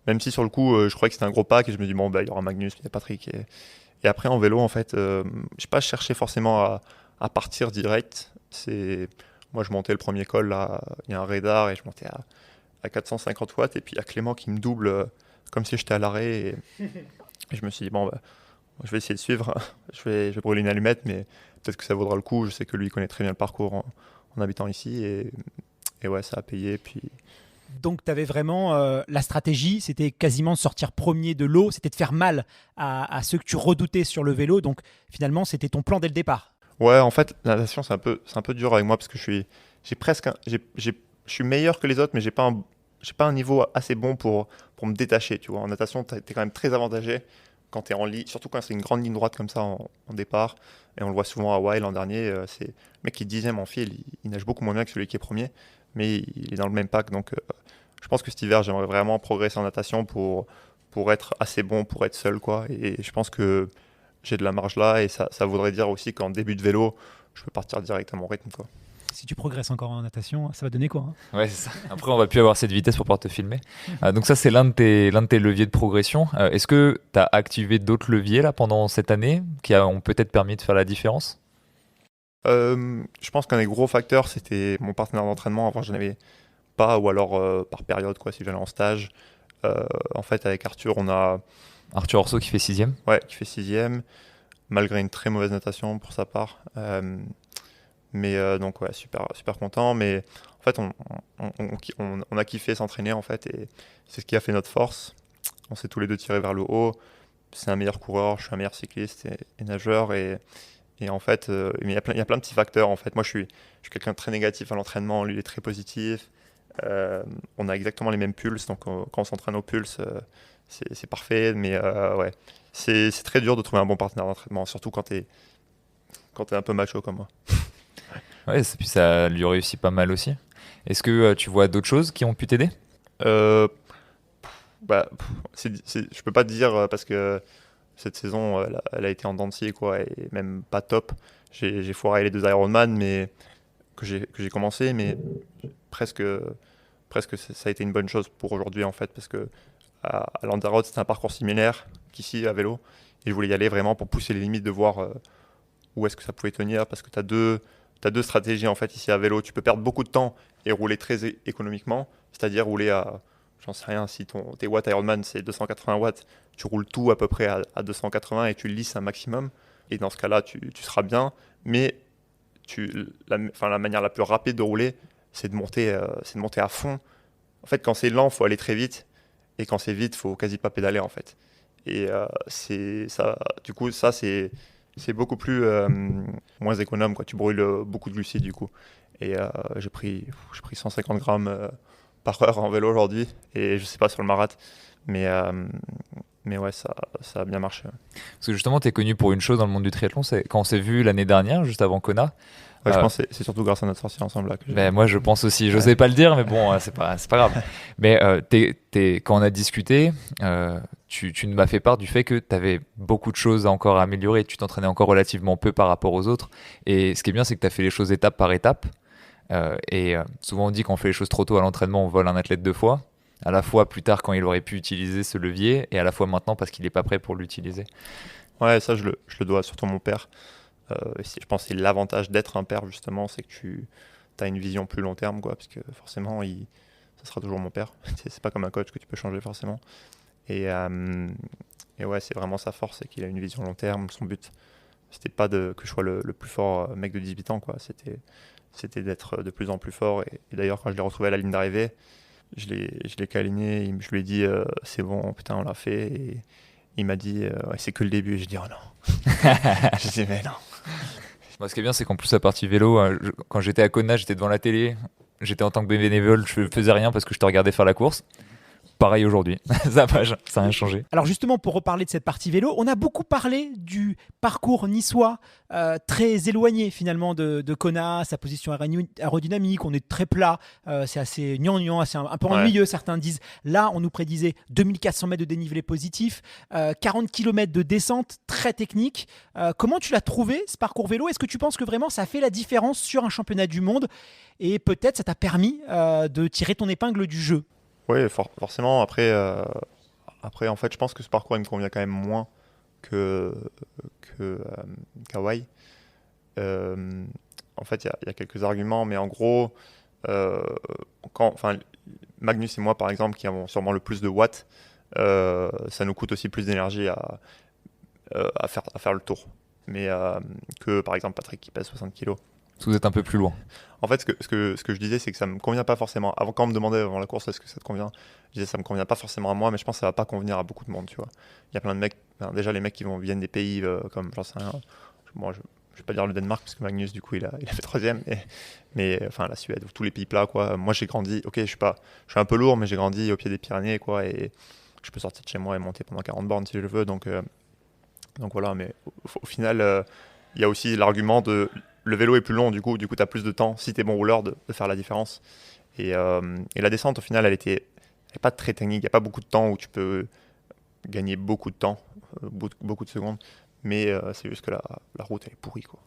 Même si sur le coup, je croyais que c'était un gros pack et je me dis, bon, bah, il y aura Magnus, il y a Patrick. Et après, en vélo, en fait, je n'ai pas cherché forcément à partir direct. Moi, je montais le premier col, là, il y a un radar et je montais à 450 watts. Et puis, il y a Clément qui me double comme si j'étais à l'arrêt. Et je me suis dit, bon, bah, je vais essayer de suivre. je vais brûler une allumette, mais peut-être que ça vaudra le coup. Je sais que lui, il connaît très bien le parcours en habitant ici. Et ouais, ça a payé. Puis... Donc tu avais vraiment la stratégie, c'était quasiment de sortir premier de l'eau, c'était de faire mal à ceux que tu redoutais sur le vélo. Donc finalement, c'était ton plan dès le départ. Ouais, en fait, la natation, c'est un peu dur avec moi parce que je suis meilleur que les autres, mais j'ai pas un niveau assez bon pour me détacher. Tu vois, en natation, t'es quand même très avantagé quand t'es en ligne, surtout quand c'est une grande ligne droite comme ça en départ. Et on le voit souvent à Hawaï l'an dernier. C'est le mec qui est 10e en fil, il nage beaucoup moins bien que celui qui est premier, mais il est dans le même pack. Donc, je pense que cet hiver, j'aimerais vraiment progresser en natation pour être assez bon, pour être seul, quoi. Et je pense que j'ai de la marge là, et ça voudrait dire aussi qu'en début de vélo, je peux partir direct à mon rythme, quoi. Si tu progresses encore en natation, ça va donner quoi, hein? Ouais, c'est ça. Après, on va plus avoir cette vitesse pour pouvoir te filmer. Donc ça, c'est l'un de tes leviers de progression. Est-ce que tu as activé d'autres leviers là pendant cette année qui ont peut-être permis de faire la différence? Je pense qu'un des gros facteurs, c'était mon partenaire d'entraînement. Avant, je n'en avais pas, ou alors par période, quoi, si j'allais en stage. En fait, avec Arthur, on a... Arthur Orso qui fait 6e. Ouais, qui fait 6e, malgré une très mauvaise natation pour sa part. Mais donc, ouais, super, super content. Mais en fait, on a kiffé s'entraîner, en fait, et c'est ce qui a fait notre force. On s'est tous les deux tirés vers le haut. C'est un meilleur coureur, je suis un meilleur cycliste et nageur. Et en fait, il y a plein de petits facteurs. En fait, moi, je suis quelqu'un de très négatif à l'entraînement. Lui, il est très positif. On a exactement les mêmes pulses. Donc, quand on s'entraîne au pulse, c'est parfait. Mais ouais, c'est très dur de trouver un bon partenaire d'entraînement, surtout quand t'es un peu macho comme moi. Ouais, puis ça lui réussit pas mal aussi. Est-ce que tu vois d'autres choses qui ont pu t'aider? Je peux pas te dire parce que cette saison, elle a été en dents de scie, quoi, et même pas top. J'ai foiré les 2 Ironman, mais que j'ai commencé, mais presque ça a été une bonne chose pour aujourd'hui, en fait, parce que à Lanzarote, c'était un parcours similaire qu'ici à vélo, et je voulais y aller vraiment pour pousser les limites, de voir où est-ce que ça pouvait tenir, parce que tu as deux stratégies, en fait, ici à vélo. Tu peux perdre beaucoup de temps et rouler très économiquement, c'est-à-dire rouler à, j'en sais rien, si tes watts Ironman c'est 280 watts, tu roules tout à peu près à 280 et tu lisses un maximum, et dans ce cas-là tu seras bien, mais la manière la plus rapide de rouler, c'est de monter à fond. En fait, quand c'est lent, il faut aller très vite, et quand c'est vite, il faut quasi pas pédaler, en fait. Et c'est ça, du coup, ça c'est beaucoup plus moins économe, quoi. Tu brûles beaucoup de glucides, du coup. Et j'ai pris 150 grammes par heure en vélo aujourd'hui, et je sais pas sur le marathon, mais ouais, ça a bien marché. Parce que justement, tu es connu pour une chose dans le monde du triathlon, c'est quand on s'est vu l'année dernière, juste avant Kona. Ouais, je pense que c'est surtout grâce à notre sortie ensemble là. Moi, je pense aussi. Je n'osais pas le dire, mais bon, c'est pas grave. Mais quand on a discuté, tu m'as fait part du fait que tu avais beaucoup de choses encore à améliorer. Tu t'entraînais encore relativement peu par rapport aux autres. Et ce qui est bien, c'est que tu as fait les choses étape par étape. Souvent, on dit qu'on fait les choses trop tôt à l'entraînement, on vole un athlète 2 fois. À la fois plus tard quand il aurait pu utiliser ce levier, et à la fois maintenant parce qu'il n'est pas prêt pour l'utiliser. Ouais, ça, je le dois surtout à mon père. Je pense que c'est l'avantage d'être un père, justement, c'est que tu as une vision plus long terme, quoi, parce que forcément, ça sera toujours mon père. C'est pas comme un coach que tu peux changer forcément. Et ouais, c'est vraiment sa force, c'est qu'il a une vision long terme. Son but, c'était pas que je sois le plus fort mec de 18 ans, quoi. C'était d'être de plus en plus fort. Et d'ailleurs, quand je l'ai retrouvé à la ligne d'arrivée, je l'ai câliné, je lui ai dit c'est bon, putain, on l'a fait. Et il m'a dit ouais, c'est que le début. Et j'ai dit oh non. Je dis mais non. Moi, ce qui est bien, c'est qu'en plus, la partie vélo, quand j'étais à Kona, j'étais devant la télé, j'étais en tant que bénévole, je faisais rien parce que je te regardais faire la course. Pareil aujourd'hui, ça n'a rien changé. Alors justement, pour reparler de cette partie vélo, on a beaucoup parlé du parcours niçois, très éloigné finalement de Kona, sa position aérodynamique, on est très plat, c'est assez gnangnan, assez un peu ennuyeux, certains disent. Là, on nous prédisait 2400 mètres de dénivelé positif, 40 km de descente, très technique. Comment tu l'as trouvé, ce parcours vélo ? Est-ce que tu penses que vraiment ça fait la différence sur un championnat du monde ? Et peut-être ça t'a permis de tirer ton épingle du jeu ? Oui, forcément. Après, en fait, je pense que ce parcours il me convient quand même moins qu'Hawaï. En fait, il y a quelques arguments, mais en gros, Magnus et moi, par exemple, qui avons sûrement le plus de watts, ça nous coûte aussi plus d'énergie à faire le tour. Mais que, par exemple, Patrick qui pèse 60 kg. Vous êtes un peu plus loin. En fait, ce que je disais, c'est que ça me convient pas forcément. Quand on me demandait avant la course, est-ce que ça te convient ? Je disais, ça me convient pas forcément à moi, mais je pense que ça va pas convenir à beaucoup de monde, tu vois. Il y a plein de mecs, déjà les mecs qui viennent des pays comme, j'en sais rien, moi je vais pas dire le Danemark, parce que Magnus, du coup, il a fait 3ème, mais enfin la Suède, ou tous les pays plats, quoi. Moi, j'ai grandi, ok, je suis un peu lourd, mais j'ai grandi au pied des Pyrénées, quoi, et je peux sortir de chez moi et monter pendant 40 bornes si je veux, donc voilà, mais au final, il y a aussi l'argument de le vélo est plus long, du coup tu as plus de temps, si tu es bon rouleur, de faire la différence. Et la descente, au final, elle n'est pas très technique. Il n'y a pas beaucoup de temps où tu peux gagner beaucoup de temps, beaucoup de secondes. Mais c'est juste que la route, elle est pourrie, quoi.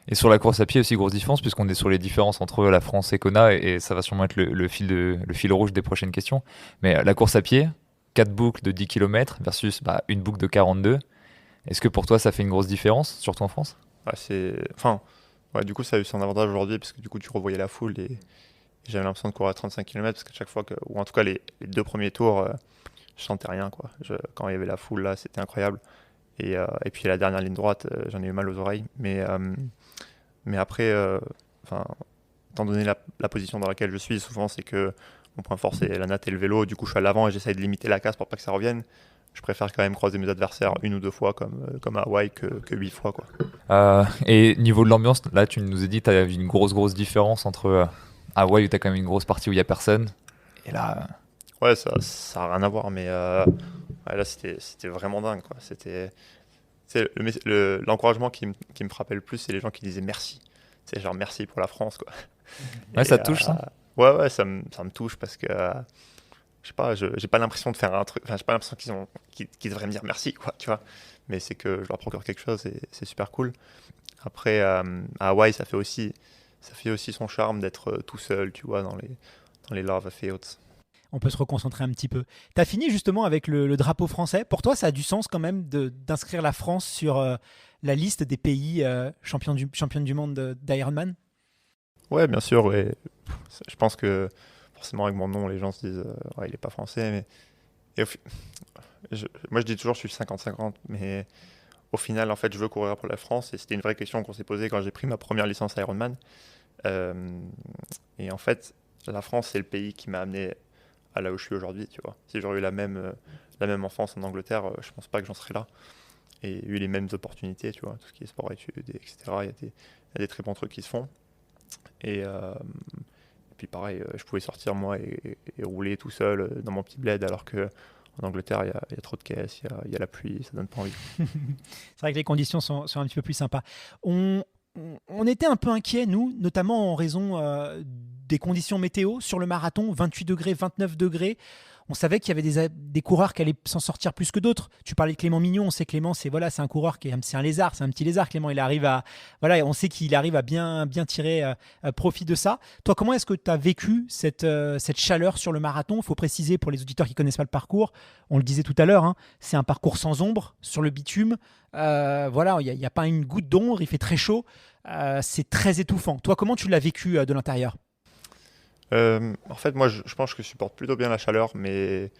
Et sur la course à pied aussi, grosse différence, puisqu'on est sur les différences entre la France et Kona, et ça va sûrement être le fil rouge des prochaines questions. Mais la course à pied, 4 boucles de 10 km versus une boucle de 42. Est-ce que pour toi, ça fait une grosse différence, surtout en France ? Du coup, ça a eu son avantage aujourd'hui, parce que du coup, tu revoyais la foule et j'avais l'impression de courir à 35 km, parce qu'à chaque fois, ou en tout cas les 2 premiers tours, je sentais rien, quoi. Quand il y avait la foule, là, c'était incroyable. Et puis la dernière ligne droite, j'en ai eu mal aux oreilles. Mais après, étant donné la position dans laquelle je suis, souvent, c'est que mon point fort, c'est la natte et le vélo. Du coup, je suis à l'avant et j'essaye de limiter la casse pour pas que ça revienne. Je préfère quand même croiser mes adversaires 1 ou 2 fois comme à Hawaï que 8 fois, quoi. Et niveau de l'ambiance, là tu nous as dit que tu as vu une grosse différence entre Hawaï où tu as quand même une grosse partie où il n'y a personne. Et là. Ouais, ça n'a rien à voir, mais là c'était vraiment dingue, quoi. L'encouragement qui me frappait le plus, c'est les gens qui disaient merci. C'est genre merci pour la France, quoi. Ouais, ça te touche, ça ? Ouais, ça me touche parce que. Je sais pas, j'ai pas l'impression de faire un truc. J'ai pas l'impression qu'ils devraient me dire merci, quoi, tu vois. Mais c'est que je leur procure quelque chose et c'est super cool. Après, à Hawaï, ça fait aussi son charme d'être tout seul, tu vois, dans les lava fields. On peut se reconcentrer un petit peu. Tu as fini justement avec le drapeau français. Pour toi, ça a du sens quand même d'inscrire la France sur la liste des pays championnes du monde d'Ironman ? Ouais, bien sûr. Ouais. Je pense que forcément, avec mon nom, les gens se disent il n'est pas français. Mais moi, je dis toujours je suis 50-50. Mais au final, en fait, je veux courir pour la France. Et c'était une vraie question qu'on s'est posée quand j'ai pris ma première licence Ironman. Et en fait, la France, c'est le pays qui m'a amené à là où je suis aujourd'hui, tu vois. Si j'aurais eu la même enfance en Angleterre, je pense pas que j'en serais là. Et eu les mêmes opportunités, tu vois, tout ce qui est sport, études, etc. Il y a des très bons trucs qui se font. Et puis pareil, je pouvais sortir moi et rouler tout seul dans mon petit bled, alors que en Angleterre, il y a trop de caisses, il y a la pluie, ça donne pas envie. C'est vrai que les conditions sont un petit peu plus sympas. On était un peu inquiets, nous, notamment en raison des conditions météo sur le marathon, 28 degrés, 29 degrés. On savait qu'il y avait des coureurs qui allaient s'en sortir plus que d'autres. Tu parlais de Clément Mignon, on sait que Clément, c'est un coureur c'est un lézard, c'est un petit lézard. Clément, on sait qu'il arrive à bien tirer profit de ça. Toi, comment est-ce que tu as vécu cette chaleur sur le marathon ? Il faut préciser pour les auditeurs qui ne connaissent pas le parcours, on le disait tout à l'heure, hein, c'est un parcours sans ombre sur le bitume. Il n'y a pas une goutte d'ombre, il fait très chaud, c'est très étouffant. Toi, comment tu l'as vécu de l'intérieur ? En fait, moi, je pense que je supporte plutôt bien la chaleur, mais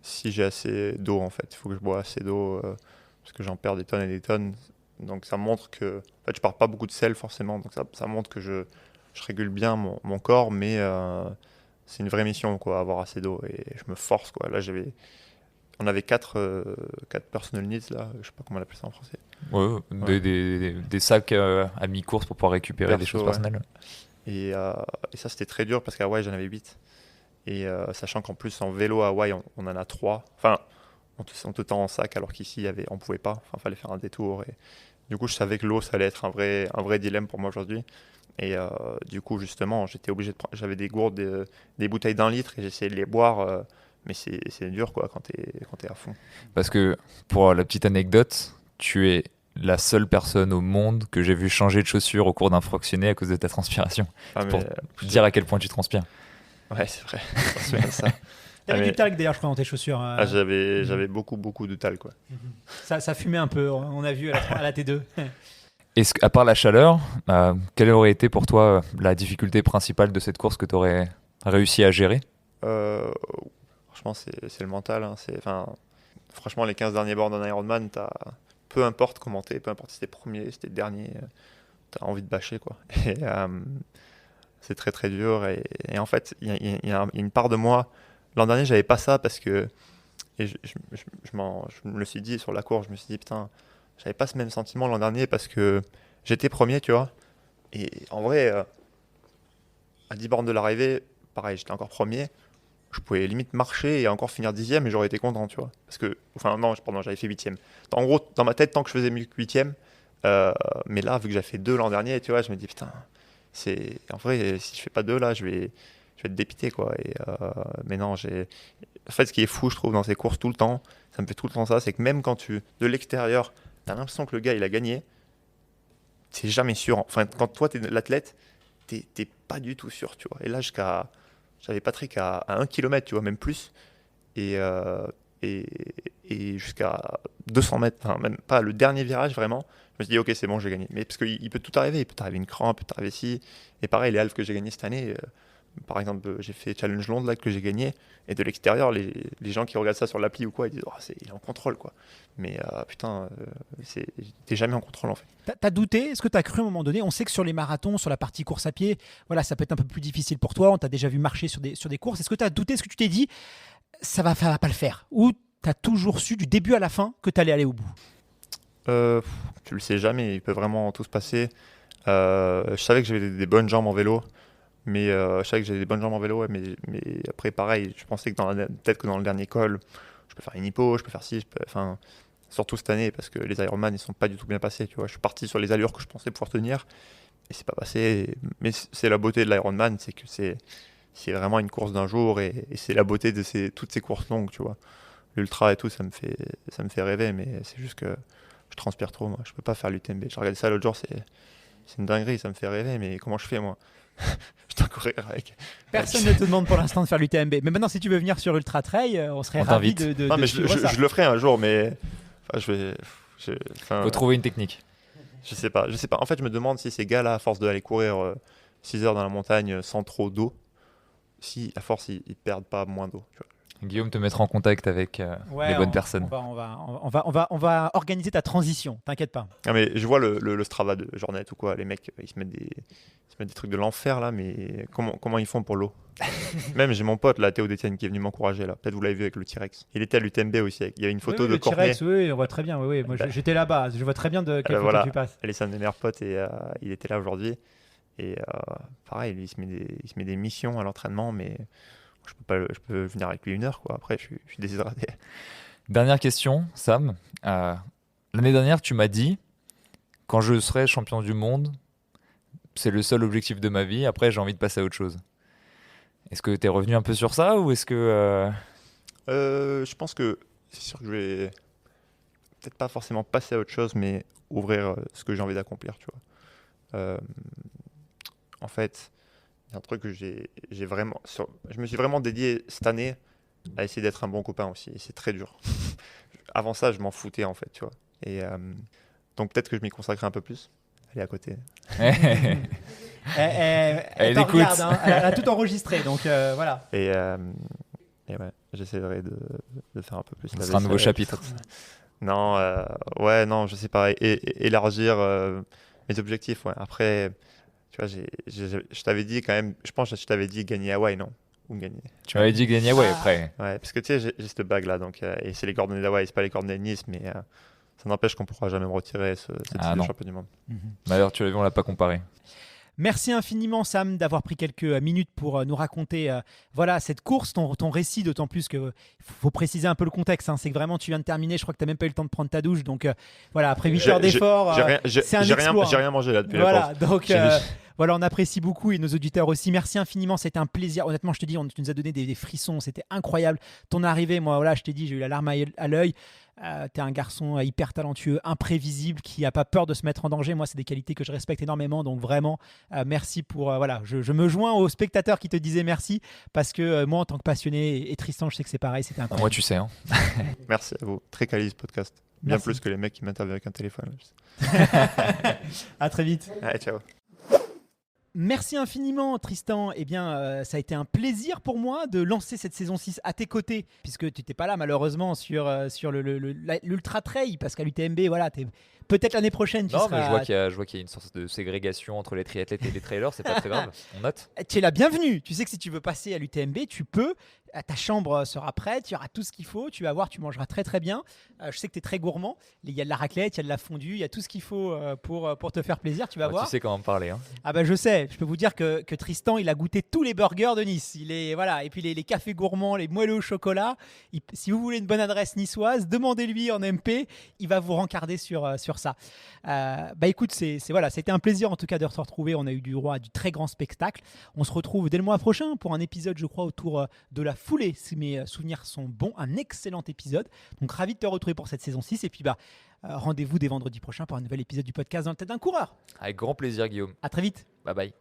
si j'ai assez d'eau en fait. Il faut que je bois assez d'eau parce que j'en perds des tonnes et des tonnes. Donc ça montre que, en fait, je perds pas beaucoup de sel forcément, donc ça montre que je régule bien mon corps, mais c'est une vraie mission quoi, avoir assez d'eau et je me force quoi. Là on avait 4 personal needs là, je sais pas comment on appelle ça en français. Ouais. Des sacs à mi-course pour pouvoir récupérer des choses personnelles. Et ça c'était très dur parce qu'à Hawaï j'en avais 8. Et sachant qu'en plus en vélo à Hawaï on en a 3. Enfin, on te tend en sac alors qu'ici on pouvait pas. Enfin, fallait faire un détour. Et du coup je savais que l'eau ça allait être un vrai dilemme pour moi aujourd'hui. Et du coup justement j'étais obligé j'avais des gourdes, des bouteilles d'1 litre et j'essayais de les boire. Mais c'est dur quoi quand t'es à fond. Parce que pour la petite anecdote, tu es la seule personne au monde que j'ai vu changer de chaussures au cours d'un fractionné à cause de ta transpiration. Pour dire à quel point tu transpires. Ouais, c'est vrai. Je me souviens de ça. T'avais du talc d'ailleurs, je crois, dans tes chaussures. J'avais beaucoup de talc. Quoi. Ça fumait un peu, on a vu à la T2. Est-ce qu'à part la chaleur, quelle aurait été pour toi la difficulté principale de cette course que tu aurais réussi à gérer ? Franchement, c'est le mental. Hein. Franchement, les 15 derniers bords d'un Ironman, peu importe comment t'es, peu importe si t'es premier, si t'es dernier, t'as envie de bâcher. Quoi. Et, c'est très très dur. Et en fait, il y a une part de moi. L'an dernier, j'avais pas ça parce que. Et je me le suis dit sur la course, je me suis dit, putain, j'avais pas ce même sentiment l'an dernier parce que j'étais premier, tu vois. Et en vrai, à 10 bornes de l'arrivée, pareil, j'étais encore premier. Je pouvais limite marcher et encore finir 10e et j'aurais été content, tu vois. Parce que, non, j'avais fait 8e. En gros, dans ma tête, tant que je faisais mieux que 8e, mais là, vu que j'avais fait 2 l'an dernier, tu vois, je me dis, putain, en vrai, si je fais pas 2 là, je vais être dépité, quoi. Mais non, en fait, ce qui est fou, je trouve, dans ces courses tout le temps, ça me fait tout le temps ça, c'est que même quand de l'extérieur, t'as l'impression que le gars, il a gagné, c'est jamais sûr. Enfin, quand toi, t'es l'athlète, t'es pas du tout sûr, tu vois. Et là, j'avais Patrick à 1 km, tu vois, même plus. Et jusqu'à 200 mètres, enfin, même pas le dernier virage, vraiment, je me suis dit, ok, c'est bon, j'ai gagné. Mais parce qu'il peut tout arriver, il peut t'arriver une crampe, il peut t'arriver ci. Et pareil, les halves que j'ai gagnées cette année, par exemple, j'ai fait Challenge Londres là, que j'ai gagné. Et de l'extérieur, les gens qui regardent ça sur l'appli ou quoi, ils disent, oh, il est en contrôle, quoi. Mais putain, t'es jamais en contrôle, en fait. T'as douté ? Est-ce que t'as cru à un moment donné ? On sait que sur les marathons, sur la partie course à pied, voilà, ça peut être un peu plus difficile pour toi. On t'a déjà vu marcher sur des courses. Est-ce que t'as douté ? Est-ce que tu t'es dit, ça va pas le faire ? Ou t'as toujours su du début à la fin que t'allais aller au bout ? Tu le sais jamais, il peut vraiment tout se passer. Je savais que j'avais des bonnes jambes en vélo, mais mais après pareil, je pensais que peut-être que dans le dernier col, je peux faire une hypo, je peux faire ci, surtout cette année parce que les Ironman ils sont pas du tout bien passés, tu vois. Je suis parti sur les allures que je pensais pouvoir tenir et c'est pas passé. Mais c'est la beauté de l'Ironman, c'est que c'est vraiment une course d'un jour et c'est la beauté de toutes ces courses longues, tu vois. L'ultra et tout, ça me fait rêver, mais c'est juste que je transpire trop, moi. Je peux pas faire l'UTMB. J'ai regardé ça l'autre jour, c'est une dinguerie, ça me fait rêver, mais comment je fais, moi? Je dois courir avec. Personne ne te demande pour l'instant de faire l'UTMB. Mais maintenant, si tu veux venir sur Ultra Trail, on serait ravis de non, mais suivre ça. je le ferai un jour, mais faut trouver une technique. Je sais pas. En fait, je me demande si ces gars-là, à force d'aller courir 6 heures dans la montagne sans trop d'eau, si à force ils perdent pas moins d'eau. Tu vois. Guillaume te mettra en contact avec les bonnes personnes. On va organiser ta transition, t'inquiète pas. Ah, mais je vois le Strava de Jornet ou quoi, les mecs ils se mettent des trucs de l'enfer là, mais comment ils font pour l'eau? Même j'ai mon pote là, Théo Détienne, qui est venu m'encourager là. Peut-être vous l'avez vu avec le T-Rex. Il était à l'UTMB aussi. Il y avait une photo de Cornet. T-Rex, oui, on voit très bien. Oui. Moi, j'étais là-bas. Je vois très bien de quelle photo tu passes. Elle est un de mes meilleurs potes et il était là aujourd'hui. Et pareil, il se met des missions à l'entraînement, mais je peux venir avec lui 1 heure, quoi. Après, je suis déshydraté. Dernière question, Sam. L'année dernière, tu m'as dit, quand je serai champion du monde, c'est le seul objectif de ma vie. Après, j'ai envie de passer à autre chose. Est-ce que tu es revenu un peu sur ça ou est-ce que... Je pense que c'est sûr que je vais peut-être pas forcément passer à autre chose, mais ouvrir ce que j'ai envie d'accomplir, tu vois. En fait, il y a un truc que j'ai vraiment... Je me suis vraiment dédié cette année à essayer d'être un bon copain aussi. Et c'est très dur. Avant ça, je m'en foutais, en fait, tu vois. Et donc peut-être que je m'y consacrerai un peu plus. Elle est à côté. Elle t'en regarde, hein. Elle a tout enregistré, donc voilà. Et Et ouais, j'essaierai de faire un peu plus. Ce sera un nouveau chapitre. Non, non, je sais pas. Élargir mes objectifs, ouais. Après, tu vois, je t'avais dit quand même, je pense que je t'avais dit gagner Hawaï, non? Ou gagner. Tu m'avais dit gagner, ouais, après. Ouais, parce que tu sais, j'ai cette bague-là, donc, et c'est les coordonnées d'Hawaï, c'est pas les coordonnées de Nice, mais ça n'empêche qu'on pourra jamais me retirer ce titre de champion du monde. D'ailleurs, tu l'as vu, on l'a pas comparé. Merci infiniment Sam d'avoir pris quelques minutes pour nous raconter cette course, ton récit, d'autant plus que faut préciser un peu le contexte, hein, c'est que vraiment tu viens de terminer, je crois que tu n'as même pas eu le temps de prendre ta douche, donc après 8 heures d'effort, c'est un exploit. J'ai rien mangé là depuis la pause. Donc Voilà, on apprécie beaucoup et nos auditeurs aussi. Merci infiniment, c'était un plaisir. Honnêtement, je te dis, tu nous as donné des frissons, c'était incroyable. Ton arrivée, moi, voilà, je t'ai dit, j'ai eu la larme à l'œil. T'es un garçon hyper talentueux, imprévisible, qui n'a pas peur de se mettre en danger. Moi, c'est des qualités que je respecte énormément. Donc vraiment, merci pour... je me joins aux spectateurs qui te disaient merci parce que moi, en tant que passionné, et Tristan, je sais que c'est pareil, c'était incroyable. Moi, tu sais. Hein. Merci à vous. Très quali ce podcast. Bien Merci. plus que les mecs qui m'interviewent avec un téléphone. À très vite. Allez, ciao. Merci infiniment Tristan, ça a été un plaisir pour moi de lancer cette saison 6 à tes côtés, puisque tu n'étais pas là malheureusement sur l'Ultra Trail, parce qu'à l'UTMB, peut-être l'année prochaine tu non, seras... mais je vois qu'il y a une sorte de ségrégation entre les triathlètes et les trailers, c'est pas très grave, on note. Tu es la bienvenue, tu sais que si tu veux passer à l'UTMB, tu peux, ta chambre sera prête, il y aura tout ce qu'il faut, tu vas voir, tu mangeras très très bien. Je sais que tu es très gourmand, il y a de la raclette, il y a de la fondue, il y a tout ce qu'il faut pour te faire plaisir, tu vas voir. Tu sais comment me parler. Hein. Ah bah je sais, je peux vous dire que Tristan, il a goûté tous les burgers de Nice. Et puis les cafés gourmands, les moelleux au chocolat. Si vous voulez une bonne adresse niçoise, demandez-lui en MP, il va vous rencarder sur ça. Écoute, c'était un plaisir en tout cas de se retrouver. On a eu du très grand spectacle. On se retrouve dès le mois prochain pour un épisode, je crois, autour de la foulée, si mes souvenirs sont bons. Un excellent épisode. Donc ravi de te retrouver pour cette saison 6. Et puis rendez-vous dès vendredi prochain pour un nouvel épisode du podcast Dans la tête d'un coureur. Avec grand plaisir, Guillaume. À très vite. Bye bye.